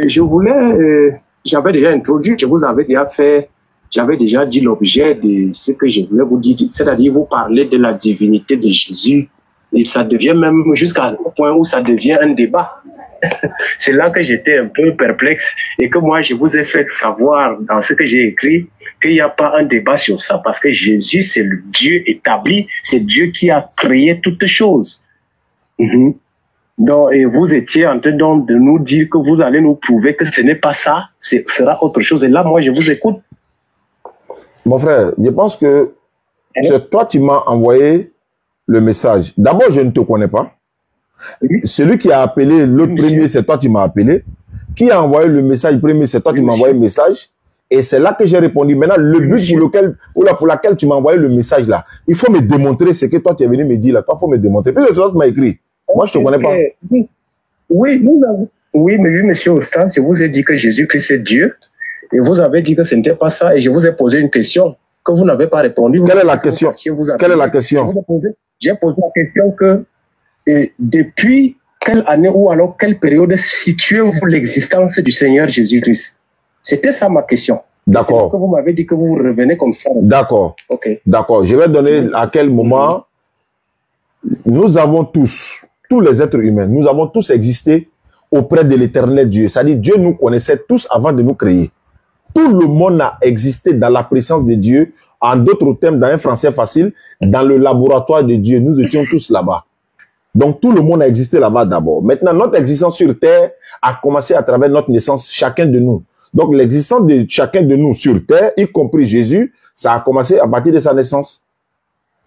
Je voulais, j'avais déjà introduit, je vous avais déjà fait, j'avais déjà dit l'objet de ce que je voulais vous dire, c'est-à-dire vous parler de la divinité de Jésus, et ça devient même jusqu'à un point où ça devient un débat. C'est là que j'étais un peu perplexe et que moi je vous ai fait savoir dans ce que j'ai écrit qu'il n'y a pas un débat sur ça parce que Jésus c'est le Dieu établi, c'est Dieu qui a créé toutes choses. Donc, et vous étiez en train donc de nous dire que vous allez nous prouver que ce n'est pas ça, ce sera autre chose. Et là, moi, je vous écoute. Mon frère, je pense que c'est toi qui m'as envoyé le message. D'abord, je ne te connais pas. Oui. Celui qui a appelé l'autre premier, c'est toi qui m'as appelé. Qui a envoyé le message premier, c'est toi qui m'as envoyé le message. Et c'est là que j'ai répondu. Maintenant, le but pour laquelle tu m'as envoyé le message là, il faut me démontrer ce que toi tu es venu me dire là. Toi, il faut me démontrer. Puis c'est toi qui m'as écrit. Moi, je ne te connais pas. Oui, mais oui, monsieur Ostance, je vous ai dit que Jésus-Christ c'est Dieu. Et vous avez dit que ce n'était pas ça. Et je vous ai posé une question que vous n'avez pas répondu. Quelle est la question? Quelle est la question? J'ai posé la question que depuis quelle année ou alors quelle période situez-vous l'existence du Seigneur Jésus-Christ? C'était ça ma question. D'accord. Que vous m'avez dit que vous revenez comme ça. D'accord. Ok. D'accord. Je vais donner à quel moment nous avons tous les êtres humains, nous avons tous existé auprès de l'éternel Dieu. C'est-à-dire Dieu nous connaissait tous avant de nous créer. Tout le monde a existé dans la présence de Dieu. En d'autres termes, dans un français facile, dans le laboratoire de Dieu, nous étions tous là-bas. Donc tout le monde a existé là-bas d'abord. Maintenant, notre existence sur terre a commencé à travers notre naissance, chacun de nous. Donc l'existence de chacun de nous sur terre, y compris Jésus, ça a commencé à partir de sa naissance.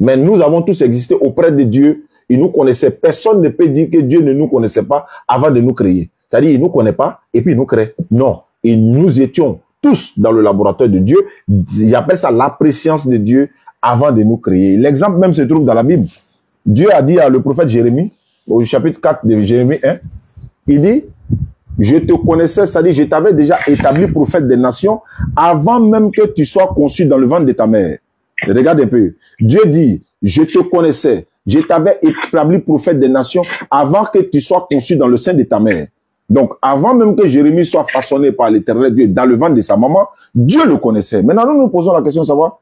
Mais nous avons tous existé auprès de Dieu. Il nous connaissait. Personne ne peut dire que Dieu ne nous connaissait pas avant de nous créer. C'est-à-dire, il ne nous connaît pas et puis il nous crée. Non. Et nous étions tous dans le laboratoire de Dieu. Il appelle ça la préscience de Dieu avant de nous créer. L'exemple même se trouve dans la Bible. Dieu a dit à le prophète Jérémie, au chapitre 4 de Jérémie 1, il dit, je te connaissais, c'est-à-dire, je t'avais déjà établi prophète des nations avant même que tu sois conçu dans le ventre de ta mère. Regarde un peu. Dieu dit, je te connaissais, je t'avais établi prophète des nations avant que tu sois conçu dans le sein de ta mère. Donc, avant même que Jérémie soit façonné par l'éternel Dieu dans le ventre de sa maman, Dieu le connaissait. Maintenant, nous nous posons la question de savoir,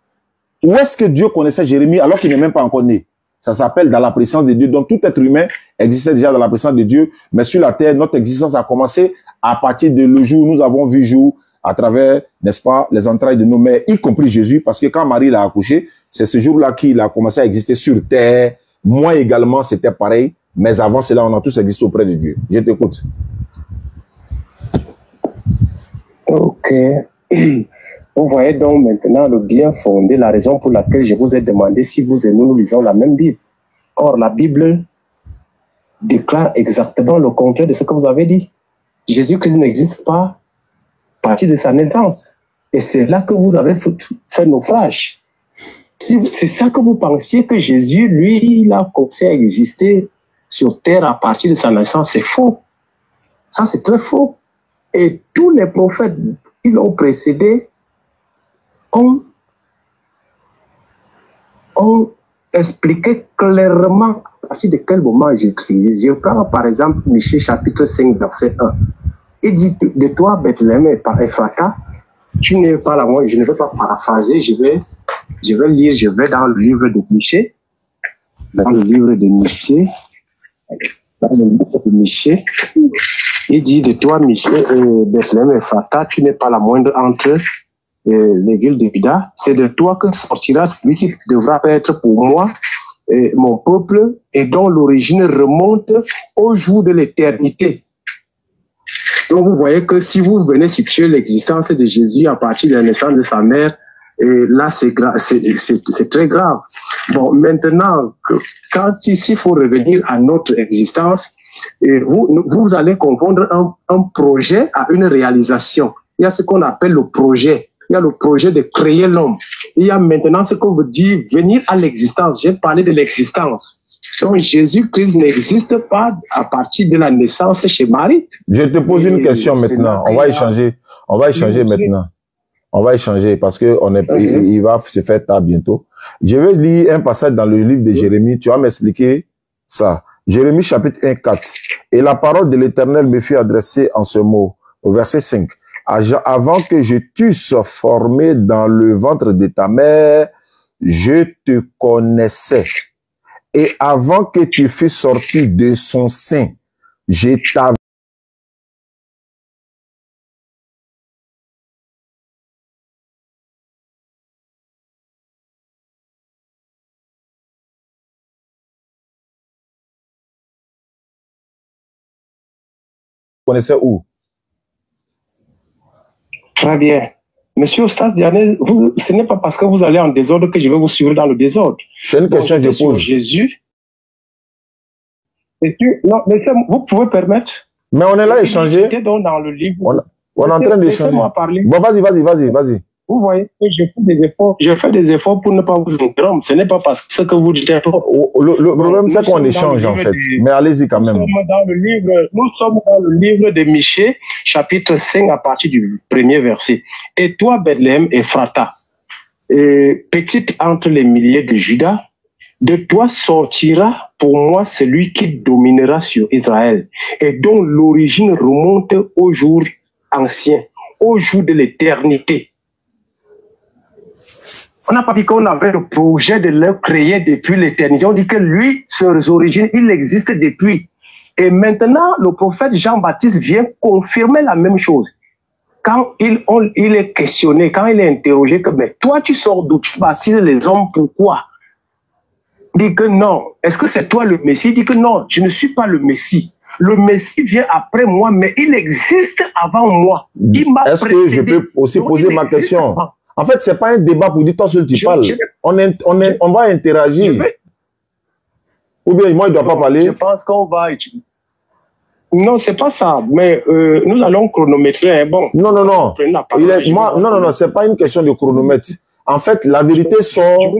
où est-ce que Dieu connaissait Jérémie alors qu'il n'est même pas encore né? Ça s'appelle dans la présence de Dieu. Donc, tout être humain existait déjà dans la présence de Dieu. Mais sur la terre, notre existence a commencé à partir de le jour où nous avons vu jour à travers, n'est-ce pas, les entrailles de nos mères, y compris Jésus. Parce que quand Marie l'a accouché, c'est ce jour-là qu'il a commencé à exister sur terre. Moi également, c'était pareil. Mais avant cela, on a tous existé auprès de Dieu. Je t'écoute. Ok. Vous voyez donc maintenant le bien fondé, la raison pour laquelle je vous ai demandé si vous et nous lisons la même Bible. Or, la Bible déclare exactement le contraire de ce que vous avez dit. Jésus-Christ n'existe pas à partir de sa naissance. Et c'est là que vous avez fait naufrage. Si c'est ça que vous pensiez que Jésus, lui, il a commencé à exister sur terre à partir de sa naissance, c'est faux. Ça, c'est très faux. Et tous les prophètes qui l'ont précédé ont expliqué clairement à partir de quel moment j'existe. Je prends par exemple Michée chapitre 5 verset 1. Il dit de toi Bethléem et par Ephrata, tu n'es pas là, moi je ne vais pas paraphraser, je vais lire, je vais dans le livre de Michée, il dit de toi Michée et Bethléem et Ephrata, tu n'es pas la moindre entre les villes de Juda, c'est de toi que sortira celui qui devra être pour moi mon peuple et dont l'origine remonte au jour de l'éternité. Donc vous voyez que si vous venez situer l'existence de Jésus à partir de la naissance de sa mère, là c'est très grave. Bon, maintenant, s'il faut revenir à notre existence, vous allez confondre un projet à une réalisation. Il y a ce qu'on appelle le projet. Il y a le projet de créer l'homme. Il y a maintenant ce qu'on veut dire venir à l'existence. J'ai parlé de l'existence. Donc Jésus-Christ n'existe pas à partir de la naissance chez Marie. Je te pose une question maintenant. On va échanger. On va échanger maintenant. On va échanger parce que il va se faire tard bientôt. Je vais lire un passage dans le livre de Jérémie. Tu vas m'expliquer ça. Jérémie chapitre 1, 4. Et la parole de l'Éternel me fut adressée en ce mot. au verset 5. Avant que je t'eusse formé dans le ventre de ta mère, je te connaissais. Et avant que tu fusses sorti de son sein, je t'avais connaissais où? Très bien. Monsieur Ostas Diané, ce n'est pas parce que vous allez en désordre que je vais vous suivre dans le désordre. C'est une question que je pose. Jésus. Non, mais vous pouvez permettre. Mais on est là à échanger. Donc dans le livre. On est en train d'échanger. Laissez-moi parler. Bon, vas-y. Vous voyez que je fais des efforts. Je fais des efforts pour ne pas vous interrompre. Ce n'est pas parce que ce que vous dites est trop. Le problème, c'est qu'on échange, en fait. Mais allez-y quand même. Nous sommes dans le livre de Michée, chapitre 5, à partir du premier verset. Et toi, Bethléem Ephrata, petite entre les milliers de Judas, de toi sortira pour moi celui qui dominera sur Israël, et dont l'origine remonte au jour ancien, au jour de l'éternité. On n'a pas dit qu'on avait le projet de le créer depuis l'éternité. On dit que lui, ses origines, il existe depuis. Et maintenant, le prophète Jean-Baptiste vient confirmer la même chose. Quand il est questionné, quand il est interrogé, que mais toi, tu sors d'où? Tu baptises les hommes, pourquoi? Il dit que non. Est-ce que c'est toi le Messie? Il dit que non, je ne suis pas le Messie. Le Messie vient après moi, mais il existe avant moi. Est-ce que je peux aussi poser ma question? En fait, c'est pas un débat pour dire toi seul tu parles. On va interagir. Ou bien moi, il ne doit pas parler. Je pense qu'on va... Non, c'est pas ça. Mais nous allons chronométrer. Bon. Non. Non, c'est pas une question de chronomètre. En fait, la vérité sort.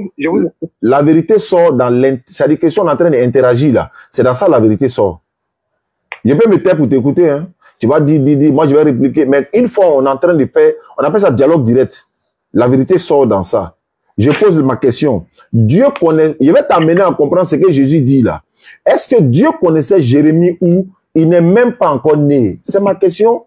La vérité sort dans c'est-à-dire que si on est en train d'interagir là, c'est dans ça la vérité sort. Je peux me taire pour t'écouter, hein. Tu vas dire, moi je vais répliquer. Mais une fois on est en train de faire, on appelle ça dialogue direct. La vérité sort dans ça. Je pose ma question. Dieu connaît, je vais t'amener à comprendre ce que Jésus dit là. Est-ce que Dieu connaissait Jérémie ou il n'est même pas encore né? C'est ma question.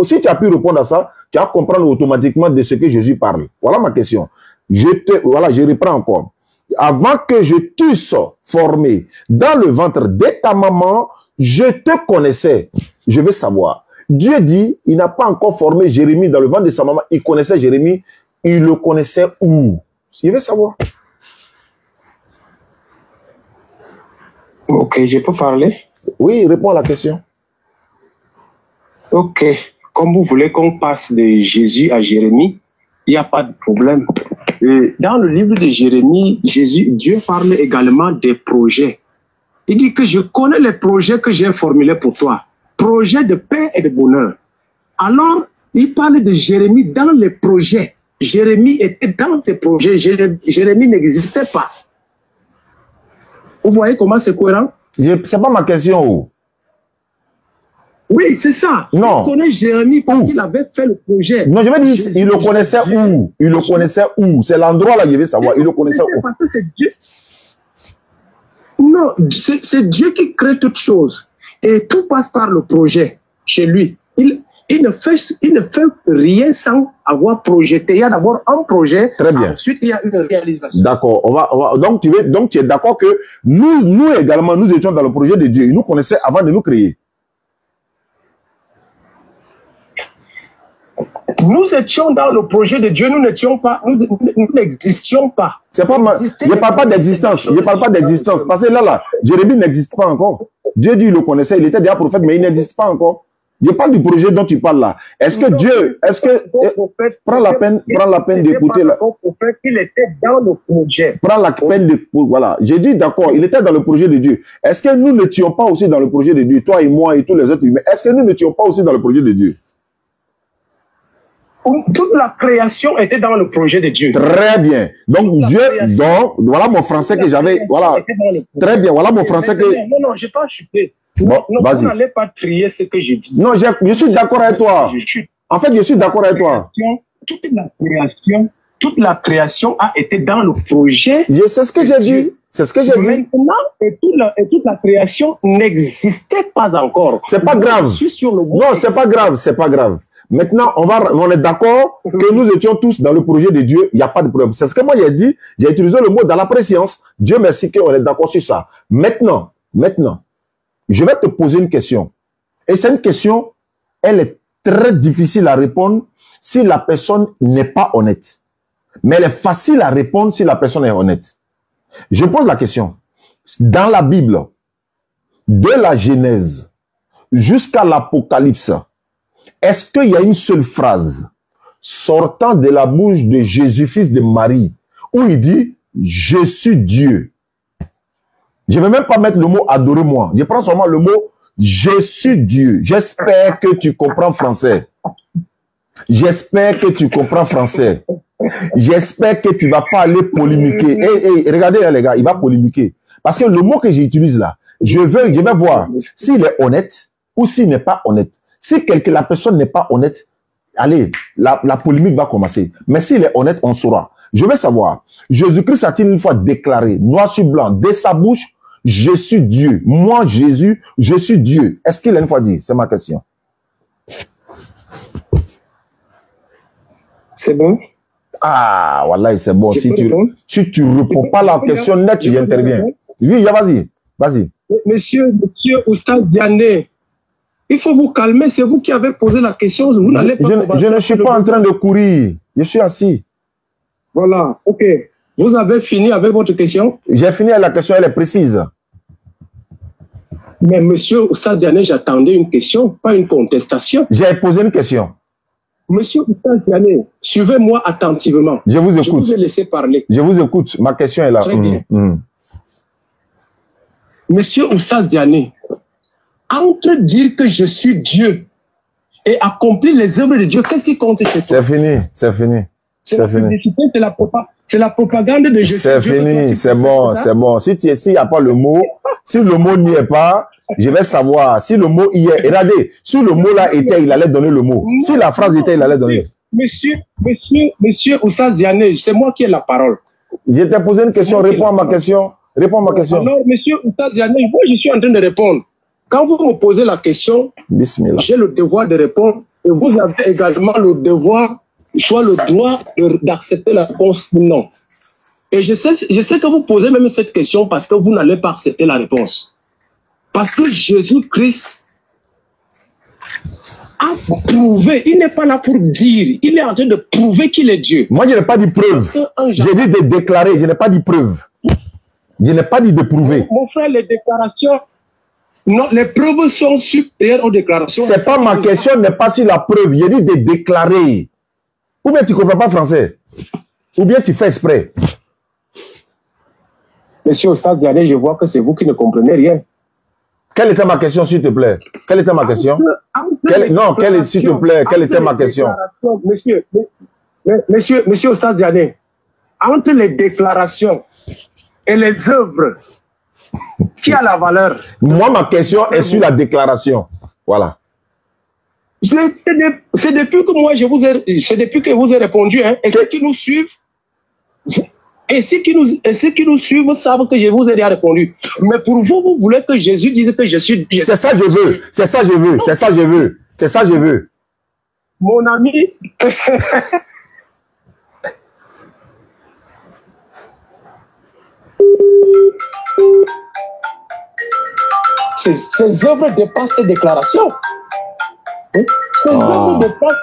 Si tu as pu répondre à ça, tu vas comprendre automatiquement de ce que Jésus parle. Voilà ma question. Je reprends encore. Avant que je t'eusse formé dans le ventre de ta maman, je te connaissais. Je veux savoir. Dieu dit, il n'a pas encore formé Jérémie dans le ventre de sa maman. Il connaissait Jérémie. Il le connaissait où? Je veux savoir. Ok, je peux parler? Oui, réponds à la question. Ok. Comme vous voulez qu'on passe de Jésus à Jérémie, il n'y a pas de problème. Dans le livre de Jérémie, Dieu parle également des projets. Il dit que je connais les projets que j'ai formulés pour toi. Projets de paix et de bonheur. Alors, il parle de Jérémie dans les projets. Jérémie était dans ces projets. Jérémie n'existait pas. Vous voyez comment c'est cohérent? C'est pas ma question. Oui, c'est ça. Non. Il connaît Jérémie parce qu'il avait fait le projet. Non, je vais dire, il le connaissait où? Il le connaissait où? C'est l'endroit là, je veux savoir. Il le connaissait où? Non, c'est Dieu qui crée toutes choses. Et tout passe par le projet chez lui. Il ne fait rien sans avoir projeté. Il y a d'abord un projet. Très bien. Ensuite, il y a une réalisation. D'accord. Donc, tu es d'accord que nous également, nous étions dans le projet de Dieu. Il nous connaissait avant de nous créer. Nous étions dans le projet de Dieu, nous n'existions pas. C'est pas je ne parle pas d'existence. Je parle pas d'existence. Parce que là, Jérémie n'existe pas encore. Dieu dit, il le connaissait, il était déjà prophète, mais il n'existe pas encore. Je parle du projet dont tu parles là. Prends la peine d'écouter là. Il était dans le projet. Prends la peine de, voilà. J'ai dit d'accord, il était dans le projet de Dieu. Est-ce que nous n'étions pas aussi dans le projet de Dieu, toi et moi et tous les autres humains? Est-ce que nous n'étions pas aussi dans le projet de Dieu? Toute la création était dans le projet de Dieu. Très bien. Donc, voilà mon français que j'avais. Voilà. Très bien. Voilà mon français que. Non, je n'ai pas chuté. Bon, vous n'allez pas trier ce que je dis. Non, je suis d'accord avec toi. En fait, je suis d'accord avec toi. Toute la création a été dans le projet. C'est ce que j'ai dit. C'est ce que j'ai dit. Maintenant, et toute la création n'existait pas encore. C'est pas grave. Non, c'est pas grave, c'est pas grave. Maintenant, on est d'accord que nous étions tous dans le projet de Dieu, il n'y a pas de problème. C'est ce que moi j'ai dit, j'ai utilisé le mot dans la préscience. Dieu merci qu'on est d'accord sur ça. Maintenant, je vais te poser une question. Et c'est une question, elle est très difficile à répondre si la personne n'est pas honnête. Mais elle est facile à répondre si la personne est honnête. Je pose la question. Dans la Bible, de la Genèse jusqu'à l'Apocalypse, est-ce qu'il y a une seule phrase sortant de la bouche de Jésus, fils de Marie, où il dit « Je suis Dieu ». Je ne vais même pas mettre le mot « adorez-moi ». Je prends seulement le mot « Je suis Dieu ». J'espère que tu comprends français. J'espère que tu comprends français. J'espère que tu ne vas pas aller polémiquer. Regardez les gars, il va polémiquer. Parce que le mot que j'utilise là, je vais voir s'il est honnête ou s'il n'est pas honnête. Si la personne n'est pas honnête, allez, la polémique va commencer. Mais s'il est honnête, on saura. Je veux savoir, Jésus-Christ a-t-il une fois déclaré, noir sur blanc, de sa bouche, je suis Dieu. Moi, Jésus, je suis Dieu. Est-ce qu'il a une fois dit? C'est ma question. C'est bon? Ah, voilà, c'est bon. Si tu ne réponds pas la question nette, tu interviens. Oui, vas-y. Vas-y. Monsieur Oustaz Diané, il faut vous calmer. C'est vous qui avez posé la question. Vous n'allez pas je ne suis pas en train de courir. Je suis assis. Voilà, ok. Vous avez fini avec votre question? J'ai fini avec la question, elle est précise. Mais monsieur Oustaz Diané, j'attendais une question, pas une contestation. J'ai posé une question. Monsieur Oustaz Diané, suivez-moi attentivement. Je vous écoute. Je vous ai laissé parler. Je vous écoute. Ma question est là. Très bien. Monsieur Oustaz Diané, entre dire que je suis Dieu et accomplir les œuvres de Dieu, qu'est-ce qui compte chez toi? C'est fini, c'est fini. C'est fini. C'est la propagande de Jésus. C'est fini, c'est bon, c'est bon. S'il n'y a pas le mot, si le mot n'y est pas, je vais savoir. Si le mot y est, regardez, si le mot là était, il allait donner le mot. Si la phrase était, il allait donner. Monsieur Oustaz Diané, c'est moi qui ai la parole. Je t'ai posé une question, réponds à ma question. Réponds à ma question. Alors, monsieur Oustaz Diané, moi je suis en train de répondre. Quand vous me posez la question, j'ai le devoir de répondre et vous avez également le devoir, soit le droit d'accepter la réponse ou non. Et je sais que vous posez même cette question parce que vous n'allez pas accepter la réponse. Parce que Jésus-Christ a prouvé, il n'est pas là pour dire, il est en train de prouver qu'il est Dieu. Moi, je n'ai pas dit preuve. J'ai dit de déclarer, je n'ai pas dit preuve. Je n'ai pas dit de prouver. Mon frère, les déclarations, non, les preuves sont supérieures aux déclarations. C'est pas ma question, n'est pas sur la preuve. J'ai dit de déclarer. Ou bien tu ne comprends pas français. Ou bien tu fais exprès. Monsieur Oustaz Diané, je vois que c'est vous qui ne comprenez rien. Quelle était ma question, s'il te plaît? Quelle était ma question? S'il te plaît, quelle était ma question? Monsieur Oustaz Diané, entre les déclarations et les œuvres, qui a la valeur? Moi, ma question est sur la déclaration. Voilà. C'est depuis que moi, c'est depuis que vous ai répondu, hein, et ceux qui nous suivent, ceux qui nous suivent savent que je vous ai déjà répondu. Mais pour vous, vous voulez que Jésus dise que je suis Dieu. C'est ça que je veux. C'est ça que je veux. C'est ça que je veux. C'est ça que je veux. Mon ami. Ces œuvres dépassent ces déclarations. Ces œuvres dépassent,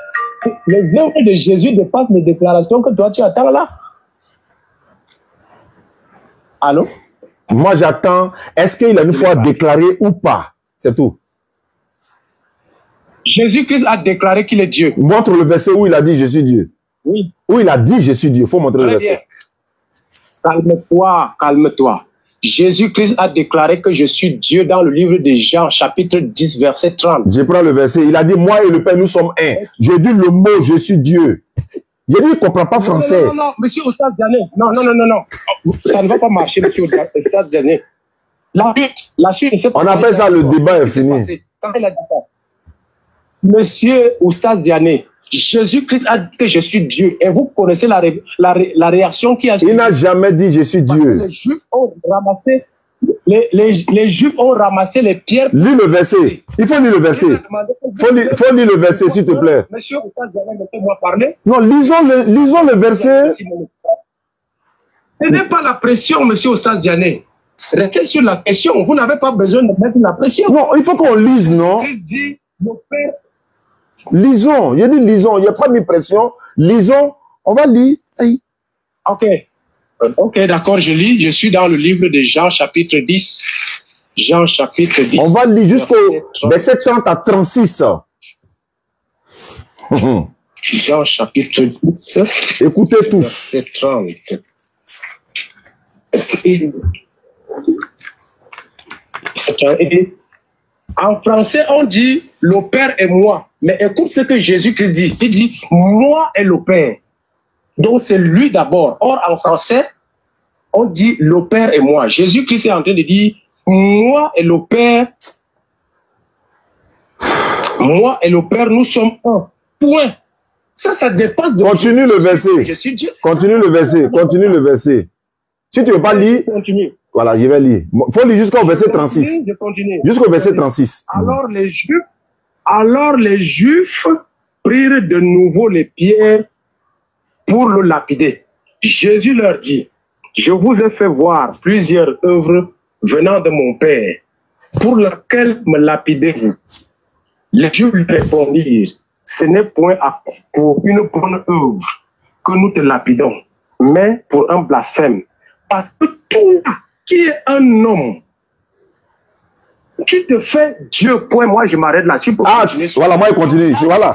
les œuvres de Jésus dépassent les déclarations que toi tu attends là. Allô? Moi j'attends, est-ce qu'il a une fois déclaré ou pas? C'est tout. Jésus-Christ a déclaré qu'il est Dieu. Montre le verset où il a dit je suis Dieu. Oui. Où il a dit je suis Dieu. Il faut montrer le verset. Calme-toi, calme-toi. Jésus-Christ a déclaré que je suis Dieu dans le livre de Jean, chapitre 10, verset 30. Je prends le verset. Il a dit, moi et le Père, nous sommes un. J'ai dit le mot, je suis Dieu. Il dit, il ne comprend pas français. Non, monsieur Oustaz Diané. Non. Ça ne va pas marcher, monsieur Oustaz Diané. La suite, on appelle ça le débat est fini. Monsieur Oustaz Diané, Jésus-Christ a dit que je suis Dieu. Et vous connaissez la réaction qui a suivi. Il n'a jamais dit je suis Dieu. Les Juifs ont ramassé. les Juifs ont ramassé les pierres. Lis le verset. Il faut lire le verset. Faut lire le verset, s'il te plaît. Monsieur, laissez-moi parler. Non, lisons le verset. Ce n'est pas la pression, monsieur Ostad Diané. Restez sur la question. Vous n'avez pas besoin de mettre la pression. Non, il faut qu'on lise, non? Lisons. Il a dit lisons. Il n'y a pas mis pression. Lisons. On va lire. Hey. Ok. Ok, d'accord, je lis. Je suis dans le livre de Jean, chapitre 10. Jean, chapitre 10. On va lire jusqu'au verset 30 à 36. Jean, chapitre 10. Écoutez tous. Verset 30. En français, on dit le Père et moi. Mais écoute ce que Jésus-Christ dit. Il dit moi et le Père. Donc c'est lui d'abord. Or en français, on dit le Père et moi. Jésus-Christ est en train de dire moi et le Père. Moi et le Père, nous sommes un. Point. Ça dépasse de... Continue le verset. Je suis Dieu. Continue le verset. Continue le verset. Si tu ne veux pas lire, continue. Voilà, je vais lire. Il faut lire jusqu'au verset 36. Jusqu'au verset 36. Alors les Juifs prirent de nouveau les pierres pour le lapider. Jésus leur dit, je vous ai fait voir plusieurs œuvres venant de mon Père, pour lesquelles me lapidez-vous? Les Juifs lui répondirent, ce n'est point pour une bonne œuvre que nous te lapidons, mais pour un blasphème. Parce que toi, qui est un homme, tu te fais Dieu, point. Moi, je m'arrête là-dessus pour continuer. Voilà, moi, je continue. Voilà.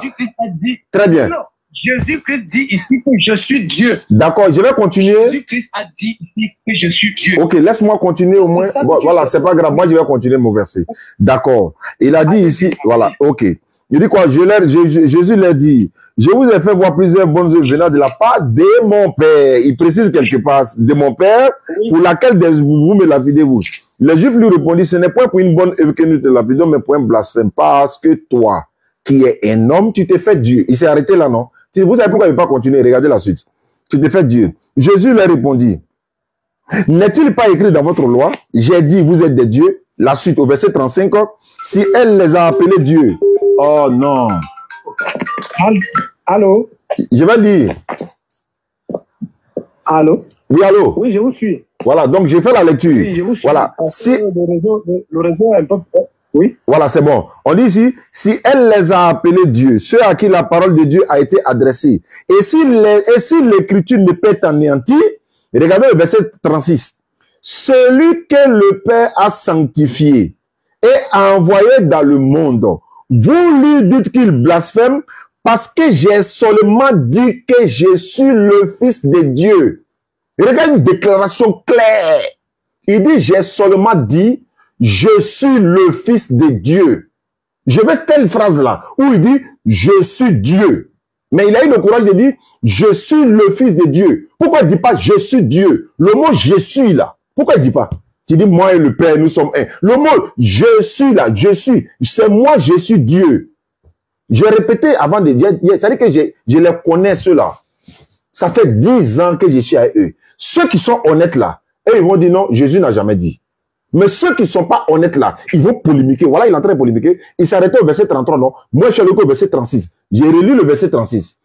Très bien. Jésus-Christ dit ici que je suis Dieu. D'accord, je vais continuer. Jésus-Christ a dit ici que je suis Dieu. Ok, laisse-moi continuer au moins. Bon, voilà, c'est pas grave. Moi, je vais continuer mon verset. D'accord. Il a dit ici, voilà, ok. Il dit quoi? Jésus leur dit, je vous ai fait voir plusieurs bonnes œuvres venant de la part de mon Père. Il précise quelque part, de mon Père, pour laquelle vous me lapidez-vous. Les Juifs lui répondit, ce n'est pas pour une bonne œuvre que nous te lapidons, mais pour un blasphème. Parce que toi, qui es un homme, tu t'es fait Dieu. Il s'est arrêté là, non? Vous savez pourquoi il ne veut pas continuer? Regardez la suite. Tu t'es fait Dieu. Jésus leur répondit, n'est-il pas écrit dans votre loi? J'ai dit, vous êtes des dieux. La suite, au verset 35, si elle les a appelés dieux. Oh non. Allô? Je vais lire. Allô? Oui, allô? Oui, je vous suis. Voilà, donc j'ai fait la lecture. Oui, je vous suis. Voilà. Si... Le réseau est un peu... Oui. Voilà, c'est bon. On dit ici, si elle les a appelés Dieu, ceux à qui la parole de Dieu a été adressée, et si l'écriture ne peut être anéantie, regardez le verset 36. Celui que le Père a sanctifié et a envoyé dans le monde, vous lui dites qu'il blasphème parce que j'ai seulement dit que je suis le Fils de Dieu. Regarde une déclaration claire. Il dit, j'ai seulement dit, je suis le Fils de Dieu. Je vais telle phrase-là, où il dit, je suis Dieu. Mais il a eu le courage de dire, je suis le Fils de Dieu. Pourquoi il ne dit pas, je suis Dieu? Le mot je suis là. Pourquoi il ne dit pas? Tu dis, moi et le Père, nous sommes un. Le mot je suis là, je suis. C'est moi, je suis Dieu. J'ai répété avant de dire, c'est-à-dire que je les connais ceux-là. Ça fait 10 ans que je suis avec eux. Ceux qui sont honnêtes là, eux, ils vont dire non, Jésus n'a jamais dit. Mais ceux qui ne sont pas honnêtes là, ils vont polémiquer. Voilà, il est en train de polémiquer. Il s'arrêtait au verset 33, non? Moi, je suis allé au verset 36. J'ai relu le verset 36.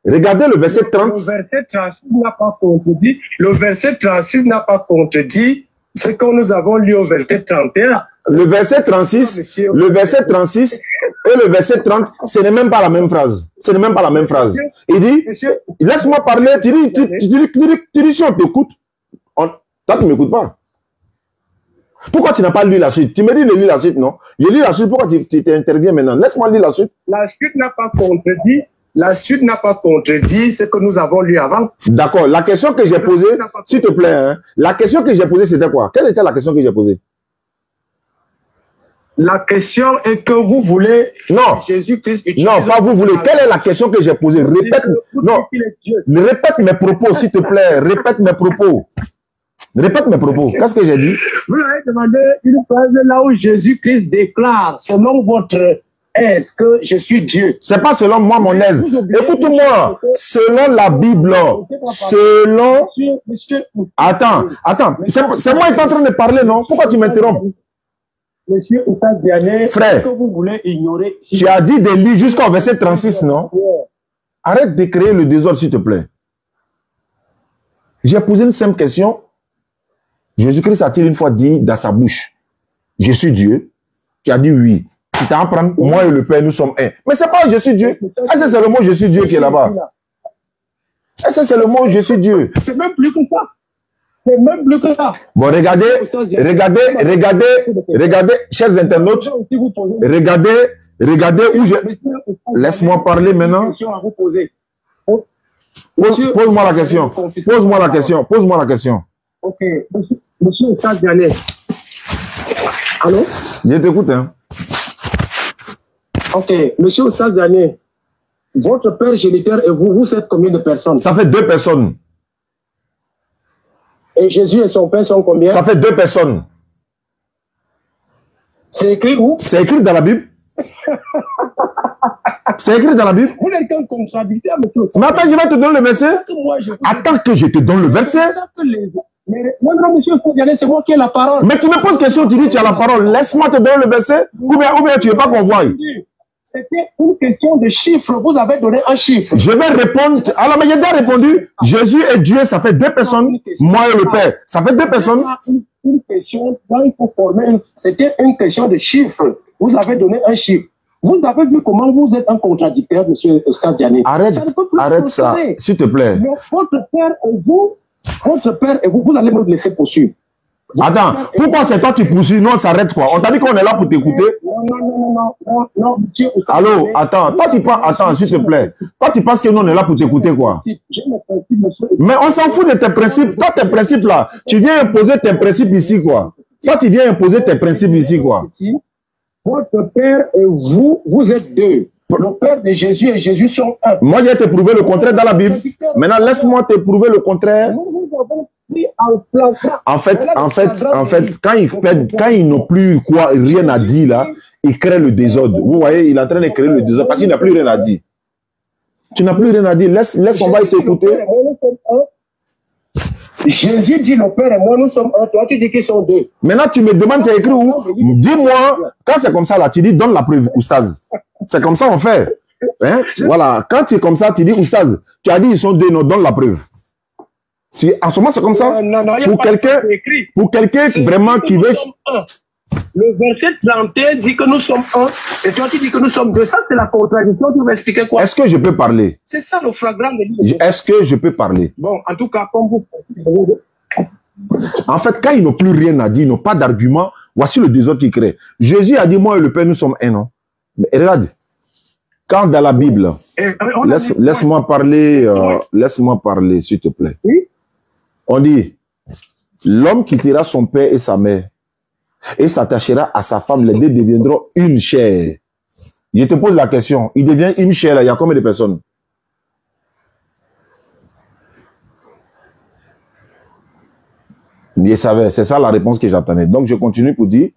Regardez le verset 30. Le verset 36 n'a pas contredit. Le verset 36 n'a pas contredit ce que nous avons lu au verset 31. Le verset 36, le verset 36 et le verset 30, ce n'est même pas la même phrase. Ce n'est même pas la même phrase. Il dit, laisse-moi parler. Tu dis si on t'écoute. Toi, tu ne m'écoutes pas. Pourquoi tu n'as pas lu la suite? Tu me dis de lire la suite, non? Je lis la suite, pourquoi tu t'interviens maintenant? Laisse-moi lire la suite. La suite n'a pas contredit. La suite n'a pas contredit ce que nous avons lu avant. D'accord. La question que j'ai posée, s'il te plaît, hein, la question que j'ai posée, c'était quoi? Quelle était la question que j'ai posée? La question est que vous voulez... Non. Jésus-Christ non, pas vous voulez. Quelle est la question que j'ai posée? Répète. Non. Répète mes propos, s'il te plaît. Répète mes propos. Répète mes propos. Qu'est-ce que j'ai dit? Vous avez demandé une phrase là où Jésus-Christ déclare, selon votre aise que je suis Dieu. C'est pas selon moi mon aise. Écoute-moi, selon la Bible, selon... Attends, c'est moi qui est en train de parler, non? Pourquoi tu m'interromps? Monsieur Diané, frère, que vous voulez ignorer, tu as dit de lire jusqu'au verset 36, non? Arrête de créer le désordre, s'il te plaît. J'ai posé une simple question. Jésus-Christ a-t-il une fois dit dans sa bouche, je suis Dieu? Tu as dit oui. Tu t'en prends, moi et le Père, nous sommes un. Mais c'est pas je suis Dieu. Est-ce que c'est le mot je suis Dieu qui est là-bas? Est-ce que c'est le mot je suis Dieu? C'est même plus que ça. C'est même plus que ça. Bon, regardez, chers internautes, regardez où je... Laisse-moi parler maintenant. Pose-moi la question. Pose-moi la question. Ok, monsieur Diané. Allô? Je t'écoute, hein. Ok, monsieur Oustaz Diané, votre père géniteur et vous êtes combien de personnes? Ça fait 2 personnes. Et Jésus et son père sont combien? Ça fait 2 personnes. C'est écrit où? C'est écrit dans la Bible. C'est écrit dans la Bible. Vous n'êtes qu'un contradicteur, monsieur. Mais attends, je vais te donner le verset. Attends que je te donne le verset. Mais non, monsieur Diané, c'est moi qui ai la parole. Mais tu me poses question, tu dis tu as la parole. Laisse-moi te donner le verset. Ou bien tu ne veux pas qu'on voie. C'était une question de chiffres. Vous avez donné un chiffre. Je vais répondre. Alors, mais j'ai déjà répondu. Jésus et Dieu, ça fait 2 personnes. Moi et le Père, ça fait 2 personnes. Une question, c'était une question de chiffres. Vous avez donné un chiffre. Vous avez vu comment vous êtes un contradicteur, monsieur Oustaz Diané. Arrête ça, s'il te plaît. Mais votre père et vous, vous allez me laisser poursuivre. Attends, pourquoi c'est toi qui poursuis? Non, s'arrête quoi. On t'a dit qu'on est là pour t'écouter. Non, monsieur. Allô, attends, toi tu penses, attends, s'il te plaît. Toi tu penses que nous on est là pour t'écouter quoi? Mais on s'en fout de tes principes. Toi tes principes là, tu viens imposer tes principes ici quoi. Toi tu viens imposer tes principes ici quoi. Votre père et vous êtes 2. Le père de Jésus et Jésus sont 1. Moi je vais te prouver le contraire dans la Bible. Maintenant laisse-moi te prouver le contraire. En fait, quand ils n'ont plus rien à dire là, ils créent le désordre. Vous voyez, il est en train de créer le désordre parce qu'il n'a plus rien à dire. Tu n'as plus rien à dire. Laisse on va s'écouter. Jésus dit le Père et moi nous sommes un. Toi tu dis qu'ils sont 2. Maintenant tu me demandes c'est écrit où? Dis-moi, quand c'est comme ça là, tu dis donne la preuve, Oustaz. C'est comme ça on fait. Hein? Voilà, quand c'est comme ça, tu dis Oustaz, tu as dit ils sont 2, non, donne la preuve. En ce moment, c'est comme ça. Pour quelqu'un vraiment qui veut... Le verset 31 dit que nous sommes 1 et toi tu dis que nous sommes 2. Ça, c'est la contradiction. Tu vas expliquer quoi? Est-ce que je peux parler? C'est ça le flagrant de l'idée. Est-ce que je peux parler? Bon, en tout cas, comme vous... En fait, quand ils n'ont plus rien à dire, ils n'ont pas d'argument, voici le désordre qu'ils créent. Jésus a dit, moi et le Père, nous sommes un, non? Mais regarde, quand dans la Bible, laisse-moi parler, s'il te plaît. Oui? On dit, l'homme quittera son père et sa mère et s'attachera à sa femme, les 2 deviendront une chair. Je te pose la question, il devient une chair, là, il y a combien de personnes? Je savais, c'est ça la réponse que j'attendais. Donc je continue pour dire,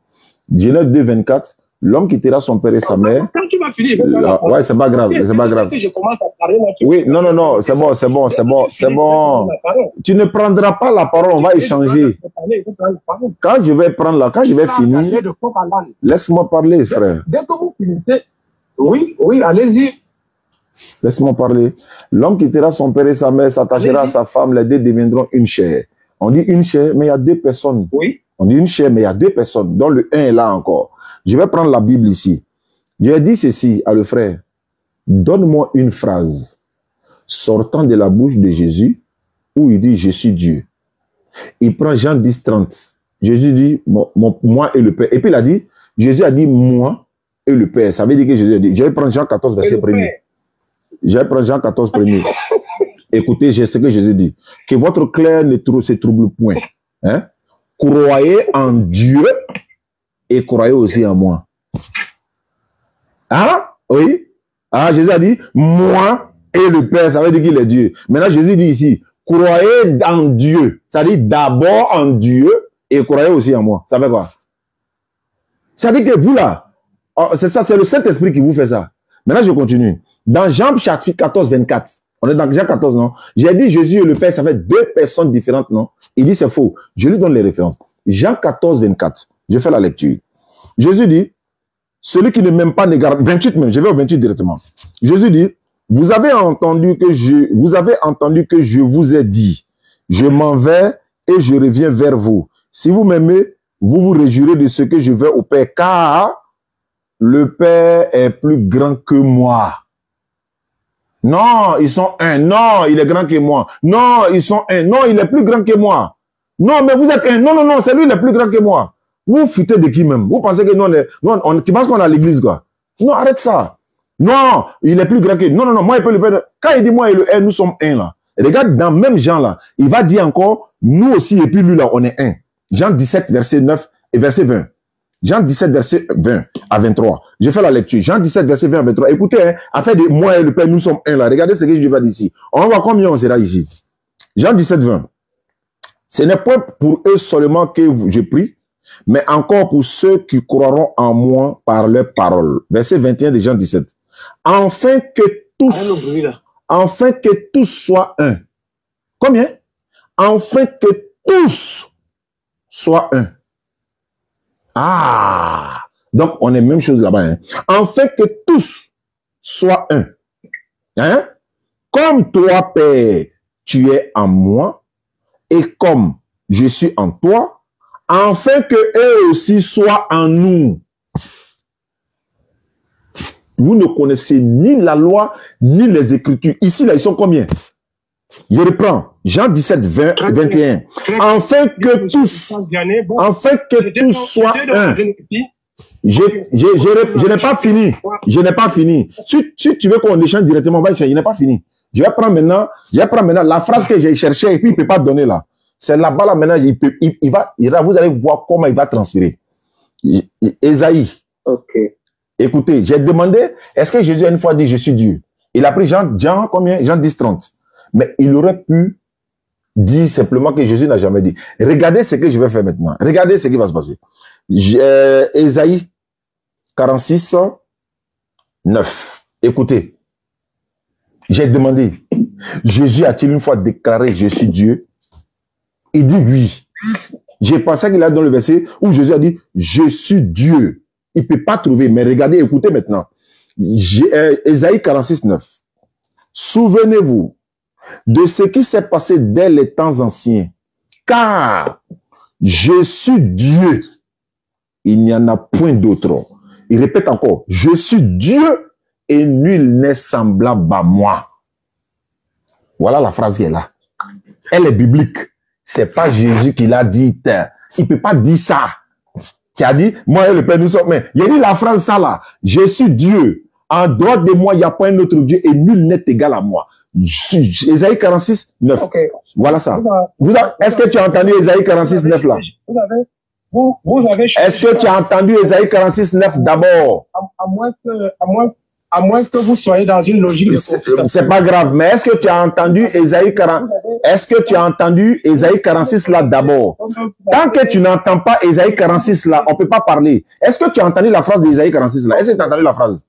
Genèse 2, 24, l'homme quittera son père et sa mère. Quand tu vas finir, ouais, c'est pas grave, c'est pas grave. Je commence à parler, oui, non, c'est bon. Tu ne prendras pas la parole, on va échanger. Quand je vais prendre là, quand je vais finir, laisse-moi parler, frère. Dès que vous finissez, oui, allez-y. Laisse-moi parler. L'homme quittera son père et sa mère, s'attachera à sa femme, les 2 deviendront une chair. On dit une chair, mais il y a 2 personnes. Oui. On dit une chair, mais il y a 2 personnes, dont le 1 est là encore. Je vais prendre la Bible ici. Dieu dit ceci à le frère. Donne-moi une phrase sortant de la bouche de Jésus où il dit « Je suis Dieu ». Il prend Jean 10, 30. Jésus dit « Moi et le Père ». Et puis il a dit, Jésus a dit « Moi et le Père ». Ça veut dire que Jésus a dit. Je vais prendre Jean 14, verset 1er. Je vais prendre Jean 14, 1er. Écoutez ce que Jésus dit. Que votre cœur ne se trouble point. Hein? Croyez en Dieu et croyez aussi en moi. Ah, oui. Ah, Jésus a dit, moi et le Père, ça veut dire qu'il est Dieu. Maintenant, Jésus dit ici, croyez en Dieu. Ça dit d'abord en Dieu et croyez aussi en moi. Ça veut quoi? Ça veut dire que vous là, Oh, c'est ça, c'est le Saint-Esprit qui vous fait ça. Maintenant, je continue. Dans Jean chapitre 14, 24, on est dans Jean 14, non? J'ai dit Jésus et le Père, ça fait deux personnes différentes, non? Il dit c'est faux. Je lui donne les références. Jean 14, 24. Je fais la lecture. Jésus dit, celui qui ne m'aime pas ne garde... 28 même, je vais au 28 directement. Jésus dit, vous avez entendu que je vous ai dit, je m'en vais et je reviens vers vous. Si vous m'aimez, vous vous réjouirez de ce que je vais au Père, car le Père est plus grand que moi. Non, ils sont un. Non, il est grand que moi. Non, ils sont un. Non, il est plus grand que moi. Non, mais vous êtes un. Non, non, non, c'est lui le plus grand que moi. Vous vous foutez de qui même? Vous pensez que nous, tu penses qu'on a l'église, quoi? Non, arrête ça. Non, il est plus grand que... Non, non, non, moi, il peut le faire. Quand il dit moi et le un, nous sommes un, là. Et regarde, dans le même Jean, là, il va dire encore, nous aussi, et puis lui, là, on est un. Jean 17, verset 9 et verset 20. Jean 17, verset 20 à 23. Je fais la lecture. Jean 17, verset 20 à 23. Écoutez, hein, afin de moi et le Père, nous sommes un, là. Regardez ce que je vais dire ici. On va voir combien on sera ici. Jean 17, 20. Ce n'est pas pour eux seulement que je prie, mais encore pour ceux qui croiront en moi par leurs paroles. Verset 21 de Jean 17. Afin que tous soient un. Combien? Afin que tous soient un. Ah! Donc, on est même chose là-bas. Hein? Afin que tous soient un. Hein? Comme toi, Père, tu es en moi, et comme je suis en toi, afin que eux aussi soient en nous. Vous ne connaissez ni la loi, ni les Écritures. Ici, là, ils sont combien? Je reprends. Jean 17, 20, 21. Afin que tous soient un. Je n'ai pas fini. Je n'ai pas fini. Si tu veux qu'on échange directement, on va échanger. Je n'ai pas fini. Je vais prendre maintenant la phrase que j'ai cherchée et puis il ne peut pas donner là. C'est là-bas, là, maintenant, vous allez voir comment il va transférer. Ésaïe. Ok. Écoutez, j'ai demandé, est-ce que Jésus a une fois dit, je suis Dieu? Il a pris Jean combien? Jean 10, 30. Mais il aurait pu dire simplement que Jésus n'a jamais dit. Regardez ce que je vais faire maintenant. Regardez ce qui va se passer. Ésaïe 46, 9. Écoutez. J'ai demandé, Jésus a-t-il une fois déclaré, je suis Dieu? Il dit oui. J'ai pensé qu'il a dans le verset où Jésus a dit, je suis Dieu. Il ne peut pas trouver, mais regardez, écoutez maintenant. Ésaïe 46, 9. Souvenez-vous de ce qui s'est passé dès les temps anciens. Car je suis Dieu. Il n'y en a point d'autre. Il répète encore, je suis Dieu et nul n'est semblable à moi. Voilà la phrase qui est là. Elle est biblique. C'est pas Jésus qui l'a dit. Il peut pas dire ça. Tu as dit, moi et le Père, nous sommes... Mais il a dit la phrase ça là. Je suis Dieu. En dehors de moi, il n'y a pas un autre Dieu et nul n'est égal à moi. Ésaïe 46, 9. Okay. Voilà ça. Est-ce que tu as entendu Ésaïe 46, 9 là? Est-ce que tu as entendu Ésaïe 46, 9 d'abord? À moins que vous soyez dans une logique de consistency. C'est pas grave, mais est-ce que tu as entendu Ésaïe 40? Est-ce que tu as entendu Ésaïe 46 là d'abord? Tant que tu n'entends pas Ésaïe 46 là, on peut pas parler. Est-ce que tu as entendu la phrase d'Ésaïe 46 là? Est-ce que tu as entendu la phrase?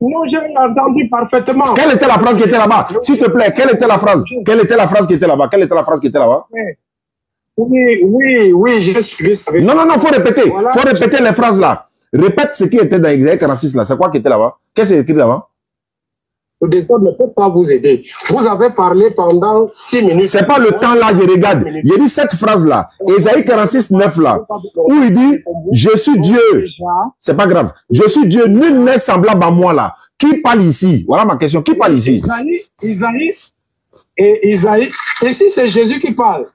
Non, j'ai entendu parfaitement. Quelle était la phrase qui était là-bas? S'il te plaît, quelle était la phrase? Quelle était la phrase qui était là-bas? Quelle était la phrase qui était là-bas? Oui, j'ai suivi ça. Non, faut répéter. Voilà. Faut répéter les phrases là. Répète ce qui était dans Ésaïe 46 là. C'est quoi qui était là-bas? Qu'est-ce qui est écrit là-bas? Le décor ne peut pas vous aider. Vous avez parlé pendant 6 minutes. C'est pas le temps là, je regarde. Il dit cette phrase là. Ésaïe 46, 9 là. Où il dit, je suis Dieu. C'est pas grave. Je suis Dieu. Nul n'est semblable à moi là. Qui parle ici? Voilà ma question. Qui parle ici? Isaïe. Ici, c'est Jésus qui parle.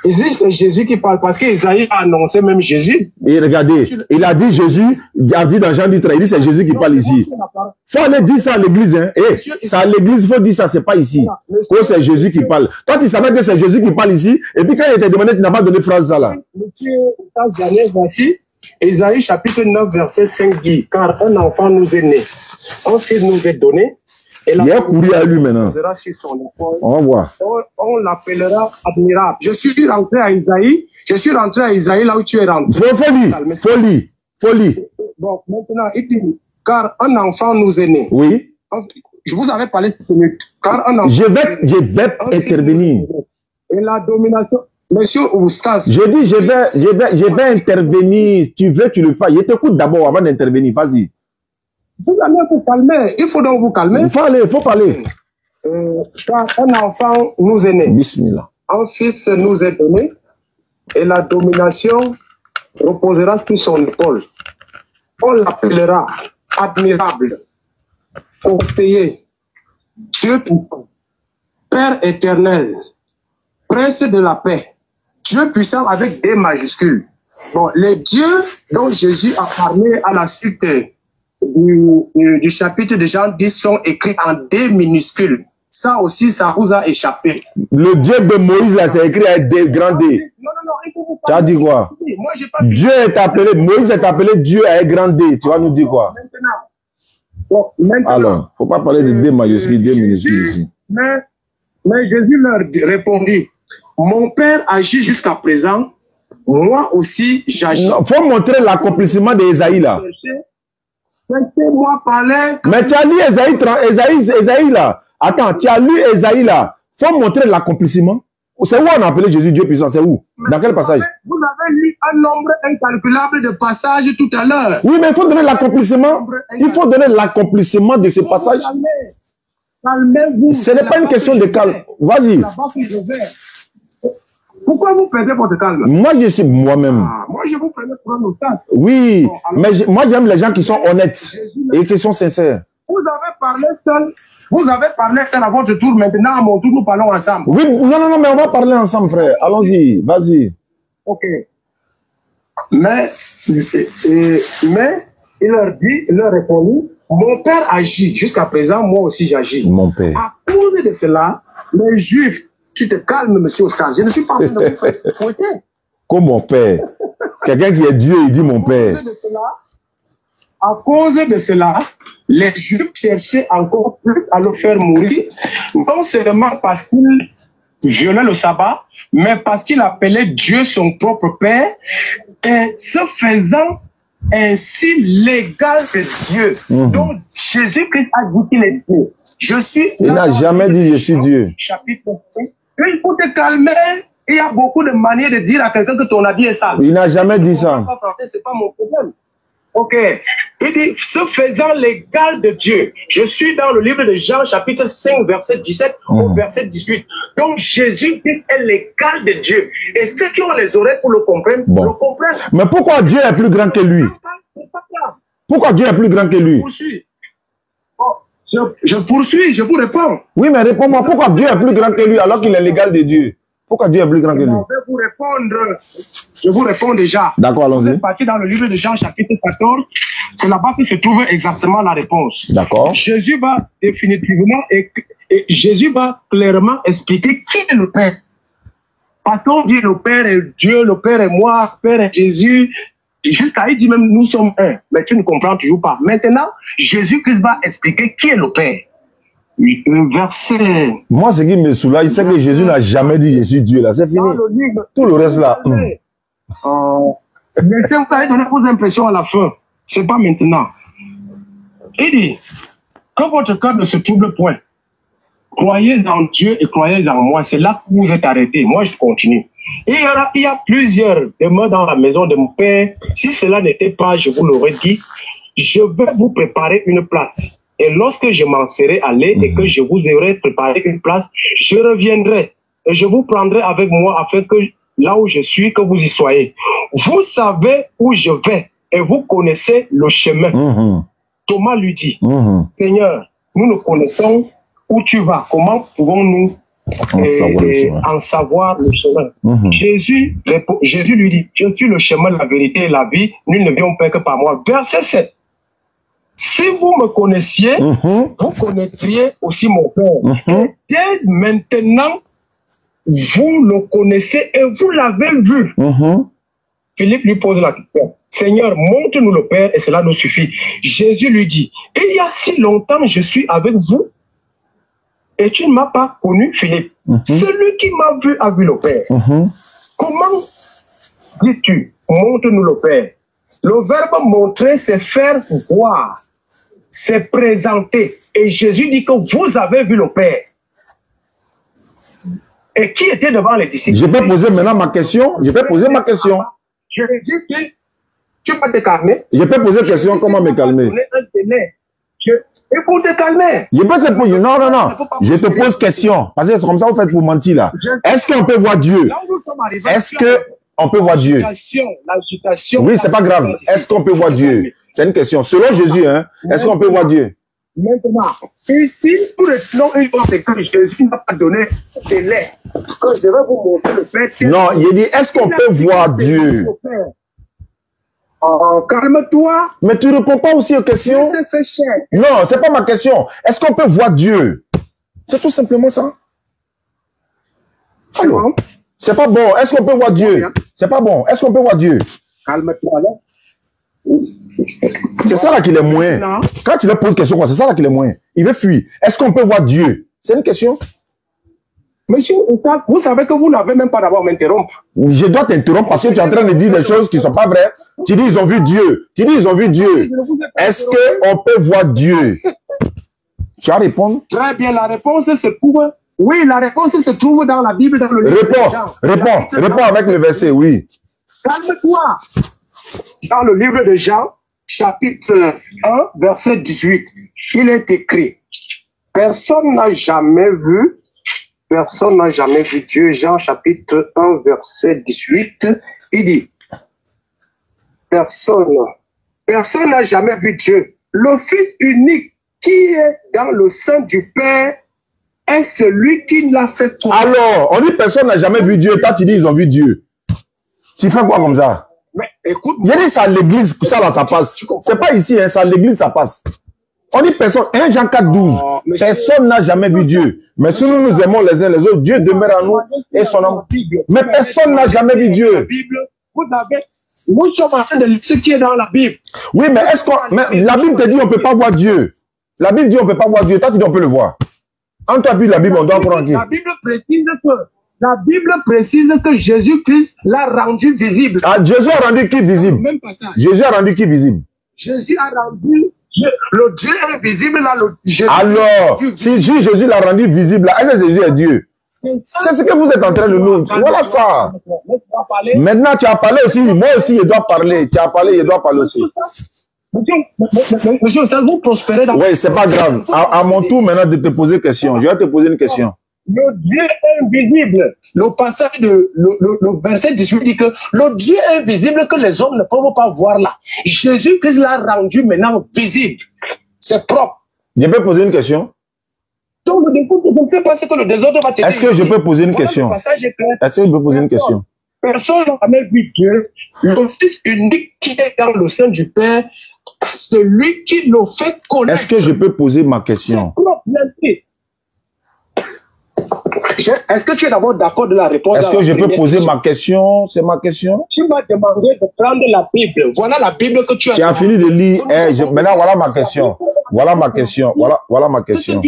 Ici, c'est Jésus qui parle parce qu'Isaïe a annoncé même Jésus. Et regardez, il a dit Jésus, il a dit dans Jean 10, il dit c'est Jésus qui parle ici. Faut aller dire ça à l'église, hein. Eh, ça à l'église, faut dire ça, c'est pas ici. Que c'est Jésus qui parle. Toi, tu savais que c'est Jésus qui parle ici, et puis quand il t'a demandé, tu n'as pas donné phrase ça là. Voici, Isaïe chapitre 9, verset 5 dit, car un enfant nous est né, un fils nous est donné, et il a couru à lui maintenant. On va voir. On l'appellera admirable. Je suis rentré à Isaïe là où tu es rentré. Folie. Bon, maintenant, il dit, car un enfant nous est né. Oui. Je vous avais parlé de minutes. Car un enfant Je vais intervenir. Et la domination, monsieur Oustas. Je dis, je vais intervenir. Tu veux, tu le fais. Je t'écoute d'abord avant d'intervenir. Vas-y. Vous allez vous calmer. Il faut donc vous calmer. Il faut parler. Car un enfant nous est né. Bismillah. Un fils nous est donné. Et la domination reposera sur son épaule. On l'appellera admirable, conseiller, Dieu puissant, Père éternel, Prince de la paix, Dieu puissant avec des majuscules. Bon, les dieux dont Jésus a parlé à la suite du chapitre de Jean 10 sont écrits en D minuscules. Ça aussi, ça vous a échappé. Le Dieu de Moïse, là, c'est écrit avec des grands D. Non, il faut vous tu as dit quoi? Moi, j'ai pas Dieu est appelé, Moïse est appelé Dieu avec grand D. Tu vas nous dire quoi? Maintenant, alors, il ne faut pas parler de D majuscules, D minuscules ici. Mais Jésus leur répondit, mon Père agit jusqu'à présent, moi aussi j'agis. Il faut montrer l'accomplissement d'Ésaïe là. Laissez-moi parler. Mais tu as lu Ésaïe là. Attends, tu as lu Ésaïe là. Il faut montrer l'accomplissement. C'est où on a appelé Jésus Dieu puissant? C'est où? Dans quel passage? Vous avez lu un nombre incalculable de passages tout à l'heure. Oui, mais il faut donner l'accomplissement. Il faut donner l'accomplissement de ce passage. Calmez-vous. Ce n'est pas une question de calme. Vas-y. Pourquoi vous perdez votre calme? Moi, je suis moi-même. Moi, je vous prenais pour un otage. Oui, bon, mais moi, j'aime les gens qui sont honnêtes et qui sont sincères. Vous avez parlé seul. Vous avez parlé seul à votre tour. Maintenant, à mon tour, nous parlons ensemble. Oui, non, mais on va parler ensemble, frère. Allons-y, vas-y. Ok. Mais, il leur répondit, mon père agit. Jusqu'à présent, moi aussi, j'agis. Mon père. À cause de cela, les Juifs, tu te calmes, monsieur Ostas. Je ne suis pas en train de vous faire fouetter. Comme mon père. Quelqu'un qui est Dieu, il dit mon père. À cause de cela, les Juifs cherchaient encore plus à le faire mourir, non seulement parce qu'il violait le sabbat, mais parce qu'il appelait Dieu son propre Père, et se faisant ainsi l'égal de Dieu. Donc, Jésus-Christ a dit qu'il est Dieu. Je suis. Il n'a jamais dit je suis Dieu. Chapitre 5. Il faut te calmer. Il y a beaucoup de manières de dire à quelqu'un que ton habit est sale. Il n'a jamais dit ça. C'est pas mon problème. Ok. Il dit, se faisant l'égal de Dieu. Je suis dans le livre de Jean, chapitre 5, verset 17 au verset 18. Donc, Jésus est l'égal de Dieu. Et ceux qui ont les oreilles pour le comprendre, le comprennent. Mais pourquoi Dieu est plus grand que lui? Pourquoi Dieu est plus grand que lui? Je poursuis, je vous réponds. Oui, mais réponds-moi, pourquoi Dieu est plus grand que lui alors qu'il est l'égal de Dieu? Pourquoi Dieu est plus grand que lui? Je vais vous répondre. Je vous réponds déjà. D'accord, allons-y. Vous êtes parti dans le livre de Jean, chapitre 14. C'est là-bas que se trouve exactement la réponse. D'accord. Jésus va définitivement et Jésus va clairement expliquer qui est le Père. Parce qu'on dit le Père est Dieu, le Père est moi, le Père est Jésus. Jusqu'à il dit même nous sommes un. Mais tu ne comprends toujours pas. Maintenant, Jésus-Christ va expliquer qui est le Père. Verset. Moi, ce qui me soulage, c'est que Jésus n'a jamais dit je suis Dieu là. C'est fini. Tout le reste là. Laissez-vous aller donner vos impressions à la fin. C'est pas maintenant. Il dit que votre cœur ne se trouble point. Croyez en Dieu et croyez en moi. C'est là que vous êtes arrêtés. Moi, je continue. Il y a plusieurs demeures dans la maison de mon Père. Si cela n'était pas, je vous l'aurais dit, je vais vous préparer une place. Et lorsque je m'en serai allé et que je vous aurai préparé une place, je reviendrai et je vous prendrai avec moi afin que là où je suis, que vous y soyez. Vous savez où je vais et vous connaissez le chemin. Thomas lui dit, Seigneur, nous nous connaissons où tu vas. Comment pouvons-nous en savoir le chemin? Jésus lui dit, je suis le chemin, la vérité et la vie. Nul ne vient au Père que par moi. Verset 7. Si vous me connaissiez, vous connaîtriez aussi mon Père. Dès maintenant, vous le connaissez et vous l'avez vu. Philippe lui pose la question. Seigneur, montre-nous le Père et cela nous suffit. Jésus lui dit, il y a si longtemps je suis avec vous et tu ne m'as pas connu, Philippe. Celui qui m'a vu a vu le Père. Comment dis-tu, montre-nous le Père? Le verbe montrer, c'est faire voir, c'est présenter. Et Jésus dit que vous avez vu le Père. Et qui était devant les disciples? Je peux poser maintenant ma question. Je peux poser ma question. Jésus dit, tu peux te calmer. Je peux poser une question, comment me calmer? Et pour te calmer. Je peux te poser, non, non, non. Je te pose question. Parce que c'est comme ça, vous faites pour mentir là. Est-ce qu'on peut voir Dieu? Est-ce qu'on peut voir Dieu? L'agitation. Oui, c'est pas grave. Est-ce qu'on peut voir Dieu? C'est une question. Selon Jésus, hein, est-ce qu'on peut voir Dieu? Maintenant, ici, tout le nom, c'est que Jésus n'a pas donné de lait. Quand je vais vous montrer le Père. Non, il dit, est-ce qu'on peut voir Dieu? Oh, calme-toi. Mais tu ne réponds pas aussi aux questions. Non, c'est pas ma question. Est-ce qu'on peut voir Dieu? C'est tout simplement ça. C'est pas bon. Est-ce qu'on peut voir Dieu? C'est pas bon. Est-ce qu'on peut voir Dieu? Calme-toi là. C'est ça là qu'il est moyen. Quand tu lui poses une question, c'est ça là qu'il est moyen. Il veut fuir. Est-ce qu'on peut voir Dieu? C'est une question. Monsieur, vous savez que vous n'avez même pas d'abord m'interrompre. Je dois t'interrompre parce que tu es en train de dire des choses qui ne sont pas vraies. Tu dis ils ont vu Dieu. Tu dis ils ont vu Dieu. Est-ce qu'on peut voir Dieu? Tu vas répondre? Très bien, la réponse se trouve. Oui, la réponse se trouve dans la Bible, dans le livre de Jean. Réponds avec le verset, oui. Calme-toi. Dans le livre de Jean, chapitre 1, verset 18, il est écrit, personne n'a jamais vu Dieu. Jean chapitre 1, verset 18, il dit, personne n'a jamais vu Dieu. Le Fils unique qui est dans le sein du Père est celui qui l'a fait connaître. Alors, on dit personne n'a jamais vu Dieu. Toi, tu dis ils ont vu Dieu. Tu fais quoi comme ça? Mais écoute, il y a dit ça à l'église, ça là, ça passe. C'est pas ici, hein, ça à l'église, ça passe. On dit personne, 1 Jean 4, 12. Personne n'a jamais vu Dieu. Mais si nous nous aimons les uns les autres, Dieu demeure en nous et son amour. Mais personne n'a jamais vu Dieu. Nous sommes en train de lire ce qui est dans la Bible. Oui, mais est-ce qu'on. La Bible te dit on ne peut pas voir Dieu. La Bible dit on ne peut pas voir Dieu. Toi, tu dis on peut le voir. En toi, puis la Bible, on doit croire qui? La Bible précise que Jésus-Christ l'a rendu visible. Ah, Jésus a rendu qui visible? Même passage. Jésus a rendu qui visible? Jésus a rendu le Dieu invisible là. Alors, si Jésus l'a rendu visible là, est-ce que Jésus est Dieu? C'est ce que vous êtes en train de nous. Voilà ça. Maintenant, tu as parlé aussi. Moi aussi, je dois parler. Tu as parlé, je dois parler aussi. Monsieur, vous prospérez dans... Oui, c'est pas grave. À mon tour maintenant de te poser une question. Je vais te poser une question. Le Dieu invisible. Le passage le verset 18 dit que le Dieu invisible que les hommes ne peuvent pas voir là. Jésus-Christ l'a rendu maintenant visible. C'est propre. Je peux poser une question? Donc, je ne sais pas ce que le désordre va te dire. Est-ce que je peux poser une question? Est-ce que je peux poser une question? Personne n'a jamais vu Dieu. Le Fils unique qui est dans le sein du Père, celui qui le fait connaître. Est-ce que je peux poser ma question? Est-ce que tu es d'abord d'accord de la réponse? Est-ce que je peux poser ma question? C'est ma question? Tu m'as demandé de prendre la Bible. Voilà la Bible que tu as. Tu as fini de lire. Maintenant, voilà ma question. Voilà ma question. Voilà ma question.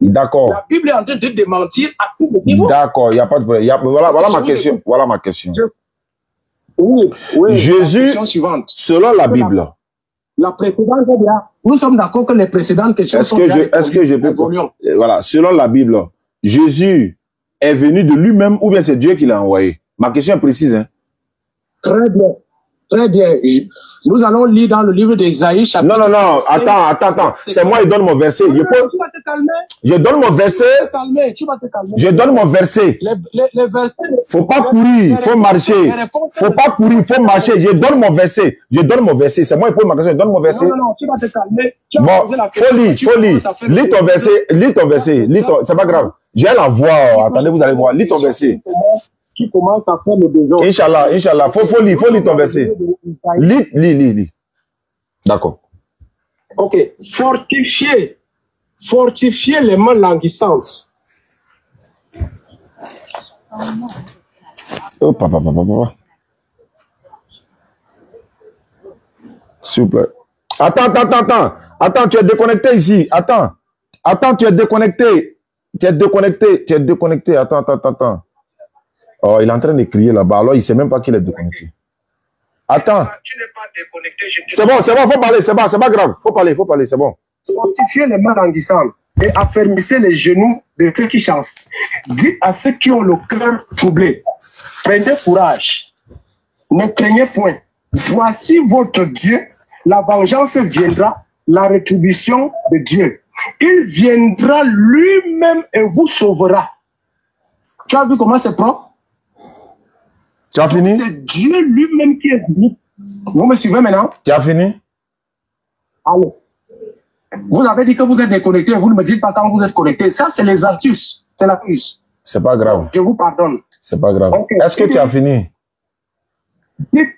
D'accord. La Bible est en train de démentir à tous les niveaux. D'accord, il n'y a pas de problème. Voilà ma question. Voilà ma question. Oui, Jésus, selon la Bible. La précédente, nous sommes d'accord que les précédentes questions est-ce que je peux... Voilà, selon la Bible, Jésus est venu de lui-même ou bien c'est Dieu qui l'a envoyé? Ma question est précise. Hein? Très bien. Très bien. Nous allons lire dans le livre d'Ésaïe, chapitre... Non. Attends. C'est moi qui donne mon verset. Tu vas te calmer. Je donne mon verset. Tu vas te calmer. Je donne mon verset. Les versets... Faut pas courir, faut marcher. Faut pas courir, faut marcher. Je donne mon verset. C'est moi qui pose ma question. Je donne mon verset. Non, tu vas te calmer. Bon, faut lire. Lis ton verset. C'est pas grave. J'ai la voix. Attendez, vous allez voir. Lis ton verset. Qui commence à faire le désordre. Inch'Allah. Faut lire ton verset. Lis. D'accord. Ok. Fortifier les mains languissantes. Oh, papa. S'il vous plaît. Attends, tu es déconnecté ici. Attends, tu es déconnecté. Attends. Oh, il est en train de crier là-bas. Alors, il ne sait même pas qu'il est déconnecté. Attends. Tu n'es pas déconnecté. C'est bon, faut parler, c'est pas grave. Faut parler, c'est bon. Fortifiez les mains languissantes et affermissez les genoux de ceux qui chancent. Dites à ceux qui ont le cœur troublé, prenez courage, ne craignez point. Voici votre Dieu, la vengeance viendra, la rétribution de Dieu. Il viendra lui-même et vous sauvera. Tu as vu comment c'est propre? Tu as fini? C'est Dieu lui-même qui est venu. Vous me suivez maintenant? Tu as fini? Allô? Vous avez dit que vous êtes déconnecté, vous ne me dites pas quand vous êtes connecté. Ça, c'est les astuces. C'est la plus. C'est pas grave. Je vous pardonne. C'est pas grave. Okay. Est-ce que tu as fini? Dites,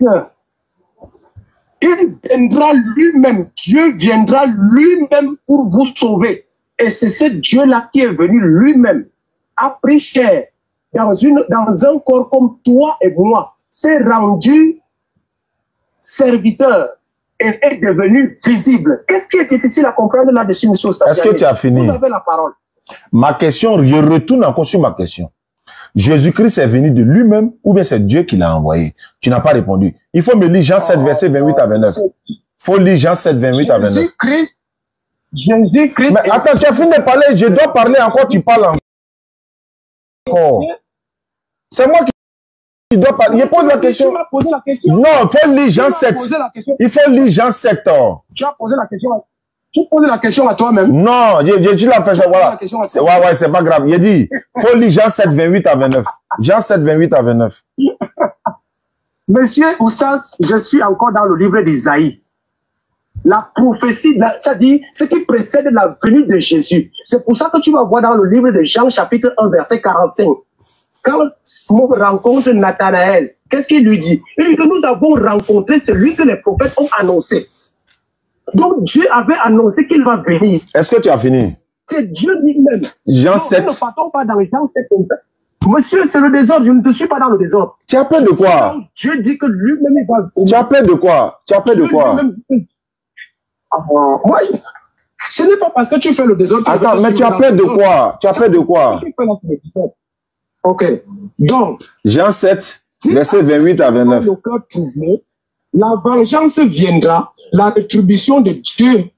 il viendra lui-même, Dieu viendra lui-même pour vous sauver. Et c'est ce Dieu-là qui est venu lui-même, a pris chair dans un corps comme toi et moi, s'est rendu serviteur et est devenu visible. Qu'est-ce qui est difficile à comprendre là-dessus, monsieur Oustaz? Est-ce que tu as fini? Vous avez la parole. Ma question, je retourne encore sur ma question. Jésus-Christ est venu de lui-même ou bien c'est Dieu qui l'a envoyé? Tu n'as pas répondu. Il faut me lire Jean 7, verset 28 à 29. Il faut lire Jean 7, 28 à 29. Jésus-Christ. Mais attends, tu as fini de parler, je dois parler encore, tu parles encore. C'est moi qui dois parler. Je pose la question. Tu m'as posé la question. Non, il faut lire Jean 7. Il faut lire Jean 7. Tu as posé la question. Tu poses la question à toi-même. Non, tu l'as fait ça. Voilà. Ouais, c'est pas grave. Il dit, faut lire Jean 7, 28 à 29. Jean 7, 28 à 29. Monsieur Oustaz, je suis encore dans le livre d'Isaïe. La prophétie, ça dit ce qui précède la venue de Jésus. C'est pour ça que tu vas voir dans le livre de Jean, chapitre 1, verset 45. Quand on rencontre Nathanaël, qu'est-ce qu'il lui dit? Il dit que nous avons rencontré celui que les prophètes ont annoncé. Donc Dieu avait annoncé qu'il va venir. Est-ce que tu as fini? C'est Dieu lui-même. Jean 7. Nous ne partons pas dans Jean 7. Monsieur, c'est le désordre. Je ne te suis pas dans le désordre. Tu as peur de quoi? Dieu dit que lui-même il va venir. Tu as peur de quoi? Tu as peur de quoi? Moi, ce n'est pas parce que tu fais le désordre. Attends, mais tu as peur de quoi? Tu as peur de quoi? Ok. Donc, Jean 7, verset 28 à 29. La vengeance viendra, la rétribution de Dieu.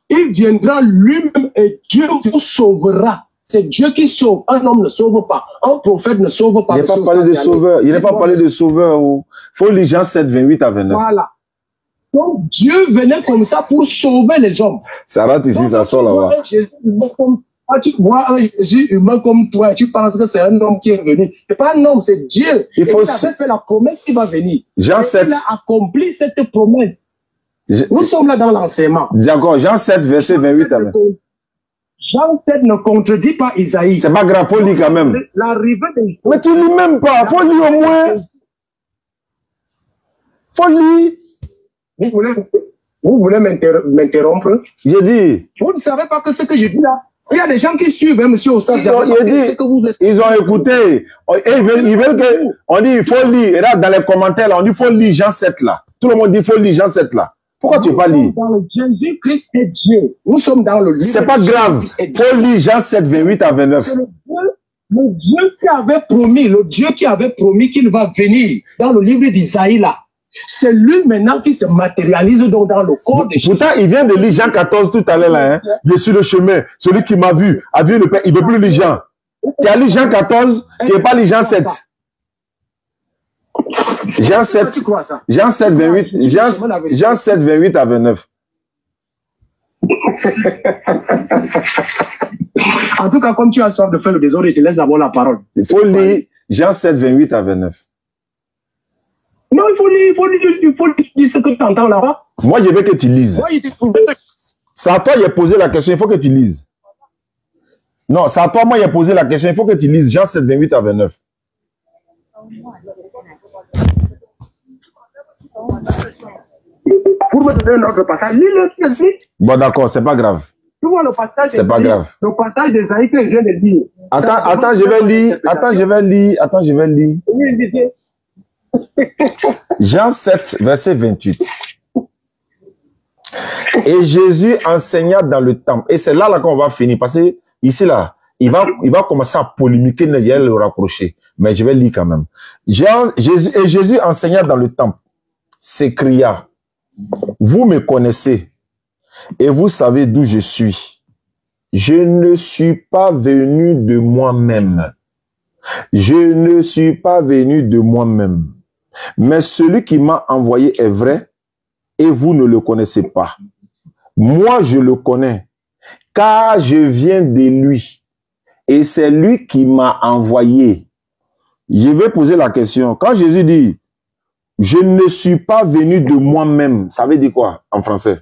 Il viendra lui-même et Dieu vous sauvera. C'est Dieu qui sauve. Un homme ne sauve pas. Un prophète ne sauve pas. Il n'est pas parlé de sauveur. Il n'est pas parlé de sauveur. Il faut lire Jean 7, 28 à 29. Voilà. Donc Dieu venait comme ça pour sauver les hommes. Ça rate ici, ça sort là-bas. Tu vois un Jésus humain comme toi, tu penses que c'est un homme qui est venu. Ce n'est pas un homme, c'est Dieu. Il avait fait la promesse qu'il va venir. Jean 7. Il a accompli cette promesse. Nous sommes là dans l'enseignement. D'accord, Jean 7, verset 28 à 29. Jean 7 ne contredit pas Isaïe. C'est pas grave, faut lire quand même. L'arrivée des... Mais tu lis même pas, faut lire au moins. Faut lire. Vous voulez m'interrompre? J'ai dit. Vous ne savez pas que ce que je dis là. Il y a des gens qui suivent, hein, monsieur Oustaz. Ils ont écouté. Ils veulent que. On dit, il faut lire. Et là, dans les commentaires, là, on dit, il faut lire Jean 7 là. Tout le monde dit, il faut lire Jean 7 là. Pourquoi tu ne pas lire? Jésus-Christ est Dieu. Nous sommes dans le livre. C'est pas grave. Il faut lire Jean 7, 28 à 29. C'est le Dieu qui avait promis, le Dieu qui avait promis qu'il va venir dans le livre d'Isaïe là. C'est lui maintenant qui se matérialise donc dans le corps de Jésus. Pourtant, il vient de lire Jean 14 tout à l'heure là. Hein. Je suis le chemin. Celui qui m'a vu a vu le Père. Il ne veut plus lire Jean. Tu as lu Jean 14, tu n'as pas lu Jean 7. Jean 7, Jean 7, 28, Jean 7, 28 à 29. En tout cas, comme tu as soif de faire le désordre, je te laisse d'abord la parole. Il faut lire Jean 7, 28 à 29. Non, il faut lire ce que tu entends là-bas. Moi, je veux que tu lises. C'est à toi, j'ai posé la question, il faut que tu lises. Non, c'est à toi, moi, j'ai posé la question, il faut que tu lises Jean 7, 28 à 29. Pour me donner un autre passage, lis-le. Bon, d'accord, c'est pas grave. Tu vois le passage. C'est pas grave. Le passage des Isaïe que je viens de lire. Attends, je vais lire. Oui, Jean 7, verset 28. Et Jésus enseigna dans le temple. Et c'est là qu'on va finir. Parce que ici, là, il va commencer à polémiquer, il le raccrocher. Mais je vais lire quand même. Jésus enseigna dans le temple. s'écria, vous me connaissez et vous savez d'où je suis. Je ne suis pas venu de moi-même. Je ne suis pas venu de moi-même. Mais celui qui m'a envoyé est vrai et vous ne le connaissez pas. Moi, je le connais, car je viens de lui. Et c'est lui qui m'a envoyé. Je vais poser la question. Quand Jésus dit, je ne suis pas venu de moi-même, ça veut dire quoi en français?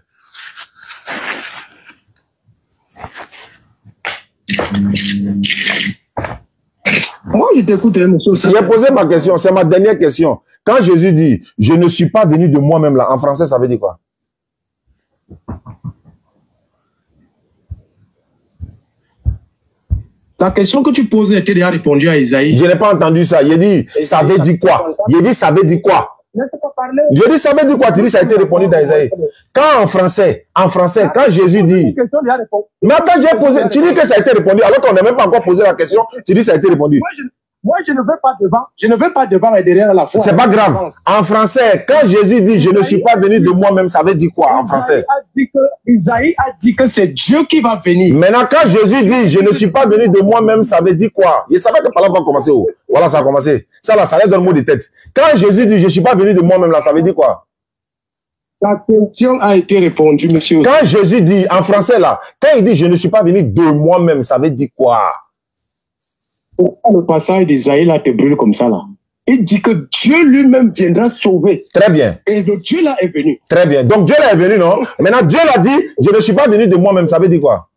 Moi, je t'écoute, monsieur. J'ai posé ma question, c'est ma dernière question. Quand Jésus dit, je ne suis pas venu de moi-même, là, en français, ça veut dire quoi? La question que tu posais était déjà répondue à Isaïe. Je n'ai pas entendu ça. Il dit, ça veut dire quoi? Il dit, ça veut dire quoi? Je dis, ça veut dire quoi? Tu dis, ça a été répondu dans Isaïe. Quand en français, quand Jésus dit... Mais attends, j'ai posé... Tu dis que ça a été répondu, alors qu'on n'a même pas encore posé la question, tu dis, ça a été répondu. Moi, je ne vais pas devant. Je ne vais pas devant et derrière la foi. C'est pas grave. En français, quand Jésus dit, je ne suis pas venu de moi-même, ça veut dire quoi en français? Isaïe a dit que c'est Dieu qui va venir. Maintenant, quand Jésus dit, je ne suis pas venu de moi-même, ça veut dire quoi? Il savait que par là va commencer. Oh. Voilà, ça a commencé. Ça, là, ça allait dans le mot de tête. Quand Jésus dit, je ne suis pas venu de moi-même, là, ça veut dire quoi? La question a été répondue, monsieur. Quand Jésus dit, en français, là, quand il dit, je ne suis pas venu de moi-même, ça veut dire quoi? Le passage d'Isaïe, là, te brûle comme ça, là. Il dit que Dieu lui-même viendra sauver. Très bien. Et le Dieu là est venu. Très bien. Donc Dieu là est venu, non? Maintenant, Dieu l'a dit, je ne suis pas venu de moi-même. Ça veut dire quoi?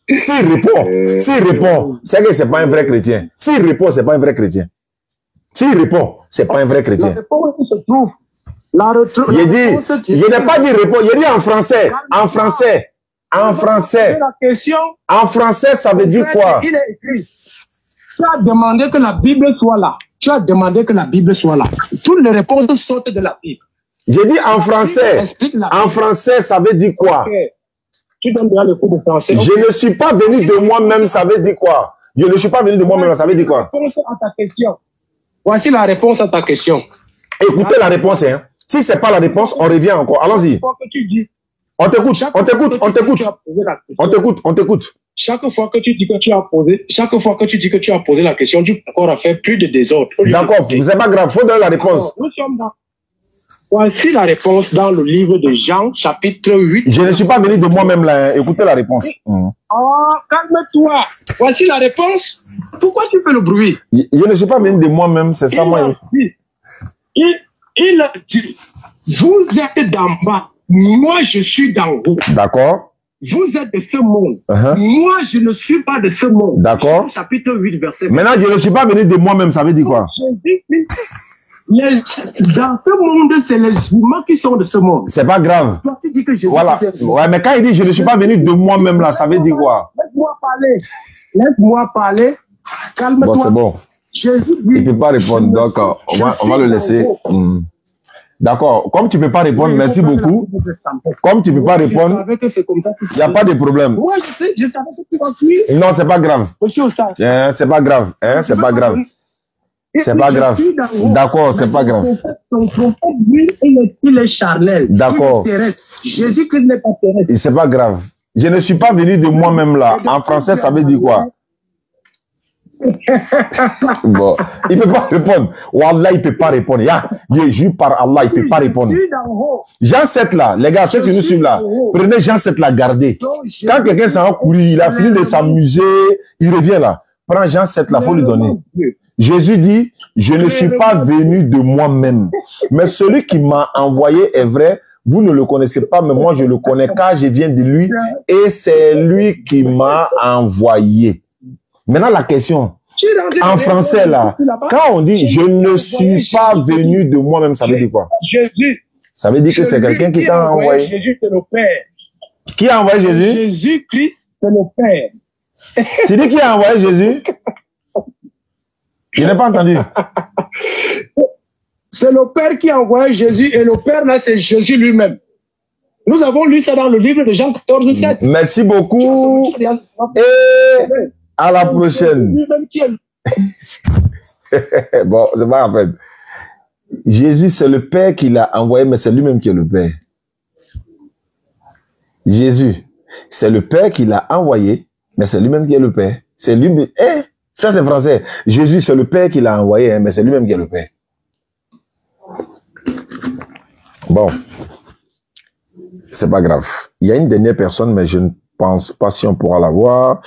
S'il répond, c'est que c'est pas un vrai chrétien. S'il répond, c'est pas un vrai chrétien. S'il répond, c'est pas un vrai chrétien. La réponse se trouve. Il dit, je n'ai pas dit répond, il dit en français. En français. En français. En français, ça veut dire quoi? Il est écrit. Tu as demandé que la Bible soit là. Tu as demandé que la Bible soit là. Toutes les réponses sortent de la Bible. J'ai dit en français. En français, ça veut dire quoi? Okay. Tu donnes bien le cours de français. Je ne suis pas venu de moi-même, ça veut dire quoi? Je ne suis pas venu de moi-même, ça veut dire quoi? Voici la réponse à ta question. Écoutez la réponse, hein. Si c'est pas la réponse, on revient encore. Allons-y. On t'écoute, on t'écoute, on t'écoute. On t'écoute, on t'écoute. Chaque fois que tu dis que tu as posé la question, tu peux encore faire plus de désordre. D'accord, c'est pas grave, faut donner la réponse. Alors, nous sommes dans... Voici la réponse dans le livre de Jean, chapitre 8. Je ne suis pas venu de moi-même là, écoutez la réponse. Oh, calme-toi. Voici la réponse. Pourquoi tu fais le bruit? Je ne suis pas venu de moi-même, c'est ça moi. Il a dit, vous êtes d'en bas. Moi, je suis d'en haut. D'accord. Vous êtes de ce monde. Moi, je ne suis pas de ce monde. D'accord. Chapitre 8, verset 20. Maintenant, je ne suis pas venu de moi-même, ça veut dire quoi? Dans ce monde, c'est les humains qui sont de ce monde. C'est pas grave. Toi, tu dis que Jésus voilà. Ouais, mais quand il dit je ne suis pas venu de moi-même là, ça veut dire quoi? Laisse-moi parler. Laisse-moi parler. Calme-toi. Bon, c'est bon. Jésus dit, il ne peut pas répondre, donc on va le laisser. D'accord. Comme tu ne peux pas répondre, merci beaucoup. Comme tu ne peux pas répondre, il n'y a pas de problème. Moi, je savais que tu vas tuer. Non, c'est pas grave. C'est pas grave. C'est pas grave. C'est pas grave. D'accord, c'est pas grave. Ton prophète, lui, il est charnel. D'accord. Jésus-Christ n'est pas terrestre. C'est pas grave. Je ne suis pas venu de moi-même là. En français, ça veut dire quoi? Bon, il peut pas répondre. Wallah, il peut pas répondre. Je jure par Allah, il peut pas répondre. Jean 7 là, les gars, ceux qui nous suivent là, prenez Jean 7 là, gardez. Quand quelqu'un s'en va courir, il a fini de s'amuser, il revient là. Prends Jean 7 là, faut lui donner. Jésus dit, je ne suis pas venu de moi-même, mais celui qui m'a envoyé est vrai. Vous ne le connaissez pas, mais moi je le connais car je viens de lui et c'est lui qui m'a envoyé. Maintenant, la question, en français, là, quand on dit « je ne suis pas venu de moi-même », ça veut dire quoi? Ça veut dire que c'est quelqu'un qui t'a envoyé. Jésus, c'est le Père. Qui a envoyé Jésus? Jésus-Christ, c'est le Père. Tu dis qui a envoyé Jésus? Je n'ai pas entendu. C'est le Père qui a envoyé Jésus et le Père, là, c'est Jésus lui-même. Nous avons lu ça dans le livre de Jean 14, 7. Merci beaucoup. Et... à la prochaine. Bon, c'est pas en fait. Jésus, c'est le Père qui l'a envoyé, mais c'est lui-même qui est le Père. Jésus, c'est le Père qui l'a envoyé, mais c'est lui-même qui est le Père. C'est lui-même. Eh, ça c'est français. Jésus, c'est le Père qui l'a envoyé, hein, mais c'est lui-même qui est le Père. Bon, c'est pas grave. Il y a une dernière personne, mais je ne pense pas si on pourra la voir.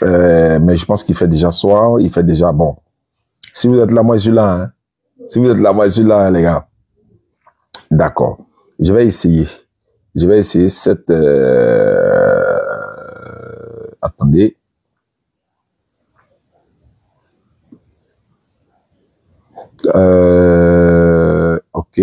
Mais je pense qu'il fait déjà soir. Il fait déjà bon. Si vous êtes là, moi je suis là. Hein. Si vous êtes là, moi je suis là, hein, les gars. D'accord. Je vais essayer. Je vais essayer cette... Attendez. Ok.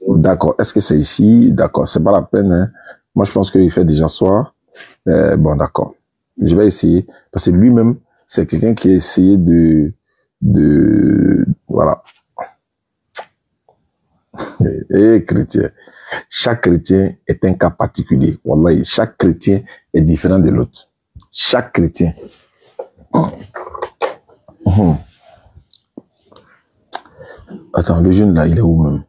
D'accord. Est-ce que c'est ici? D'accord. C'est pas la peine. Hein. Moi, je pense qu'il fait déjà soir. Bon, d'accord. Je vais essayer. Parce que lui-même, c'est quelqu'un qui a essayé voilà. Et chrétien. Chaque chrétien est un cas particulier. Wallahi, chaque chrétien est différent de l'autre. Chaque chrétien. Attends, le jeune là, il est où même?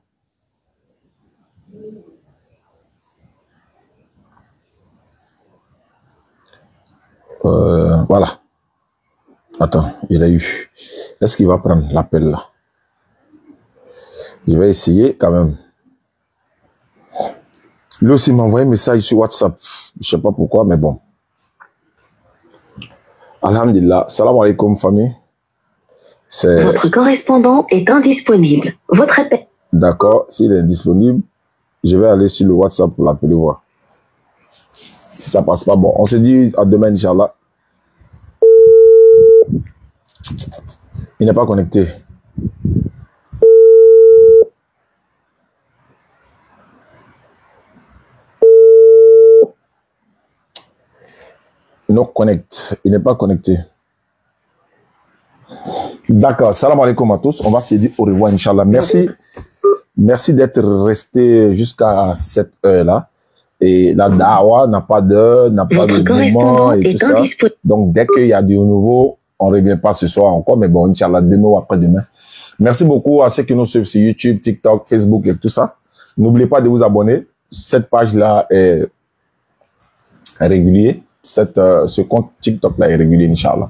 Voilà. Attends, il a eu. Est-ce qu'il va prendre l'appel là? Je vais essayer quand même. Lui aussi m'a envoyé un message sur WhatsApp. Je sais pas pourquoi, mais bon. Alhamdulillah. Salam alaikum, famille. Votre correspondant est indisponible. Votre appel. D'accord. S'il est disponible, je vais aller sur le WhatsApp pour l'appeler voir. Si ça passe pas, bon. On se dit à demain, Inch'Allah. Il n'est pas connecté. No connect. Il n'est pas connecté. D'accord. Salam alaikum à tous. On va se dire au revoir, Inch'Allah. Merci. Merci d'être resté jusqu'à cette heure-là. Et la dawa n'a pas d'heure, n'a pas de moment et tout ça. Donc, dès qu'il y a du nouveau, on ne revient pas ce soir encore. Mais bon, Inch'Allah, demain ou après-demain. Merci beaucoup à ceux qui nous suivent sur YouTube, TikTok, Facebook et tout ça. N'oubliez pas de vous abonner. Cette page-là est régulière. Ce compte TikTok-là est régulier, Inch'Allah.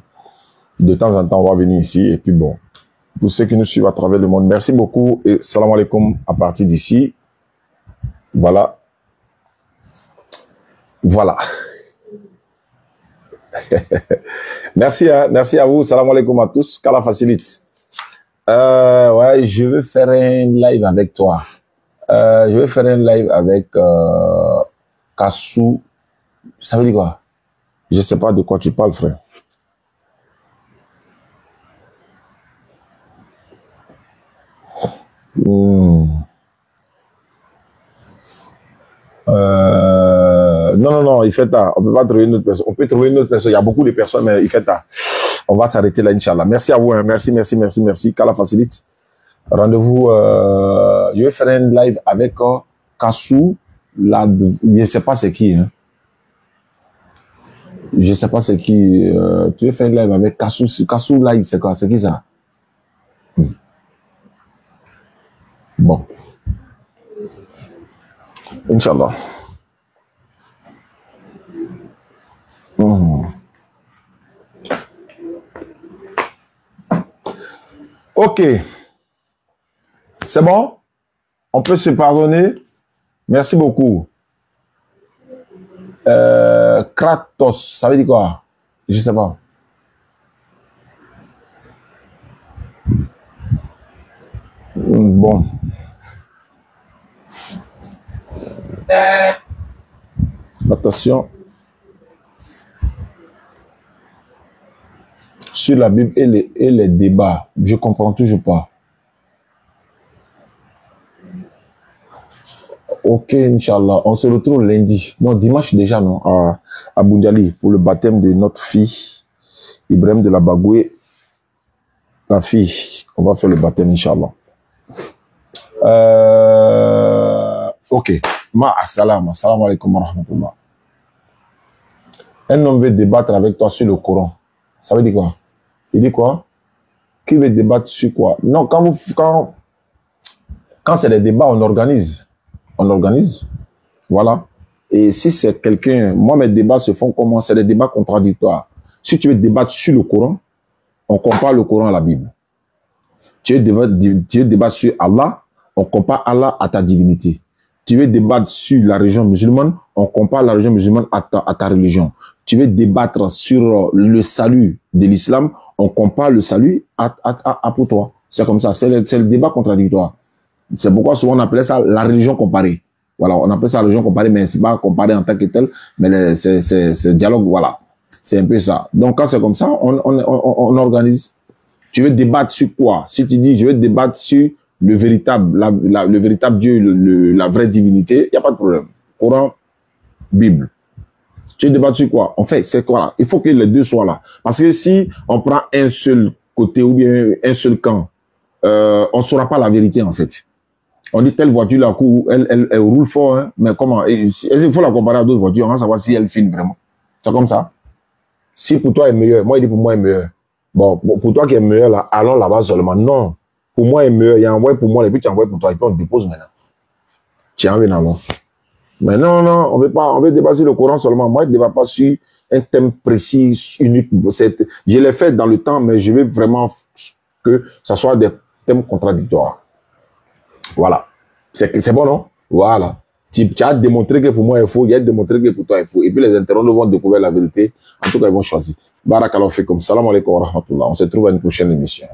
De temps en temps, on va venir ici. Et puis bon, pour ceux qui nous suivent à travers le monde, merci beaucoup. Et salam alaikum à partir d'ici. Voilà. Voilà. Merci, hein, merci à vous. Salam alaikum à tous. Qu'Allah facilite. Ouais, je vais faire un live avec toi. Je vais faire un live avec Kassou. Ça veut dire quoi? Je sais pas de quoi tu parles, frère. Non, il fait tard. On peut pas trouver une autre personne. On peut trouver une autre personne. Il y a beaucoup de personnes, mais il fait tard. On va s'arrêter là, Inch'Allah. Merci à vous. Hein. Merci. Qu'Allah facilite. Rendez-vous. Je vais faire un live avec Kassou. Je sais pas c'est qui. Hein. Je sais pas c'est qui. Tu veux faire un live avec Kassou. Kassou, là, c'est quoi? C'est qui ça? Bon. Inch'Allah. Ok. C'est bon? On peut se pardonner? Merci beaucoup. Kratos, ça veut dire quoi? Je sais pas. Bon. Attention. Sur la Bible et les débats, je comprends toujours pas. Ok, Inch'Allah, on se retrouve lundi. Non, dimanche déjà, non, à Boudjali, pour le baptême de notre fille, Ibrahim de la Bagoué. La fille, on va faire le baptême, Inch'Allah. Ok. Assalamu alaikum wa rahmatullah. Un homme veut débattre avec toi sur le Coran. Ça veut dire quoi? Il dit quoi? Qui veut débattre sur quoi? Non, quand c'est des débats, on organise. On organise. Voilà. Et si c'est quelqu'un... Moi, mes débats se font comment? C'est des débats contradictoires. Si tu veux débattre sur le Coran, on compare le Coran à la Bible. Tu veux débattre sur Allah, on compare Allah à ta divinité. Tu veux débattre sur la religion musulmane, on compare la religion musulmane à ta religion. Tu veux débattre sur le salut de l'islam, on compare le salut à pour toi. C'est comme ça, c'est le débat contradictoire. C'est pourquoi souvent on appelait ça la religion comparée. Voilà, on appelle ça la religion comparée, mais c'est pas comparé en tant que tel, mais c'est dialogue, voilà. C'est un peu ça. Donc quand c'est comme ça, on organise. Tu veux débattre sur quoi? Si tu dis, je veux débattre sur le véritable, le véritable Dieu, la vraie divinité, il n'y a pas de problème. Coran, Bible. Tu veux débattre sur quoi? En fait, c'est quoi? Il faut que les deux soient là. Parce que si on prend un seul côté ou bien un seul camp, on ne saura pas la vérité en fait. On dit telle voiture là, elle roule fort, hein, mais comment? Il faut la comparer à d'autres voitures, on va savoir si elle filme vraiment. C'est comme ça. Si pour toi est meilleur, moi il dit pour moi est meilleur. Bon, pour toi qui est meilleur là, allons là-bas seulement. Non. Pour moi, il est meilleur. Il y a envoyé pour moi, et puis tu envoies pour toi, et puis on dépose maintenant. Tu en viens alors. Mais non, on veut dépasser le Coran seulement. Moi, je ne débat pas sur un thème précis, unique. Je l'ai fait dans le temps, mais je veux vraiment que ça soit des thèmes contradictoires. Voilà. C'est bon, non? Voilà. Tu as démontré que pour moi, il faut. Il y a démontré que pour toi, il faut. Et puis les internautes vont découvrir la vérité. En tout cas, ils vont choisir. Barakallahu fikum. Salam alaikum wa rahmatullah. On se trouve à une prochaine émission.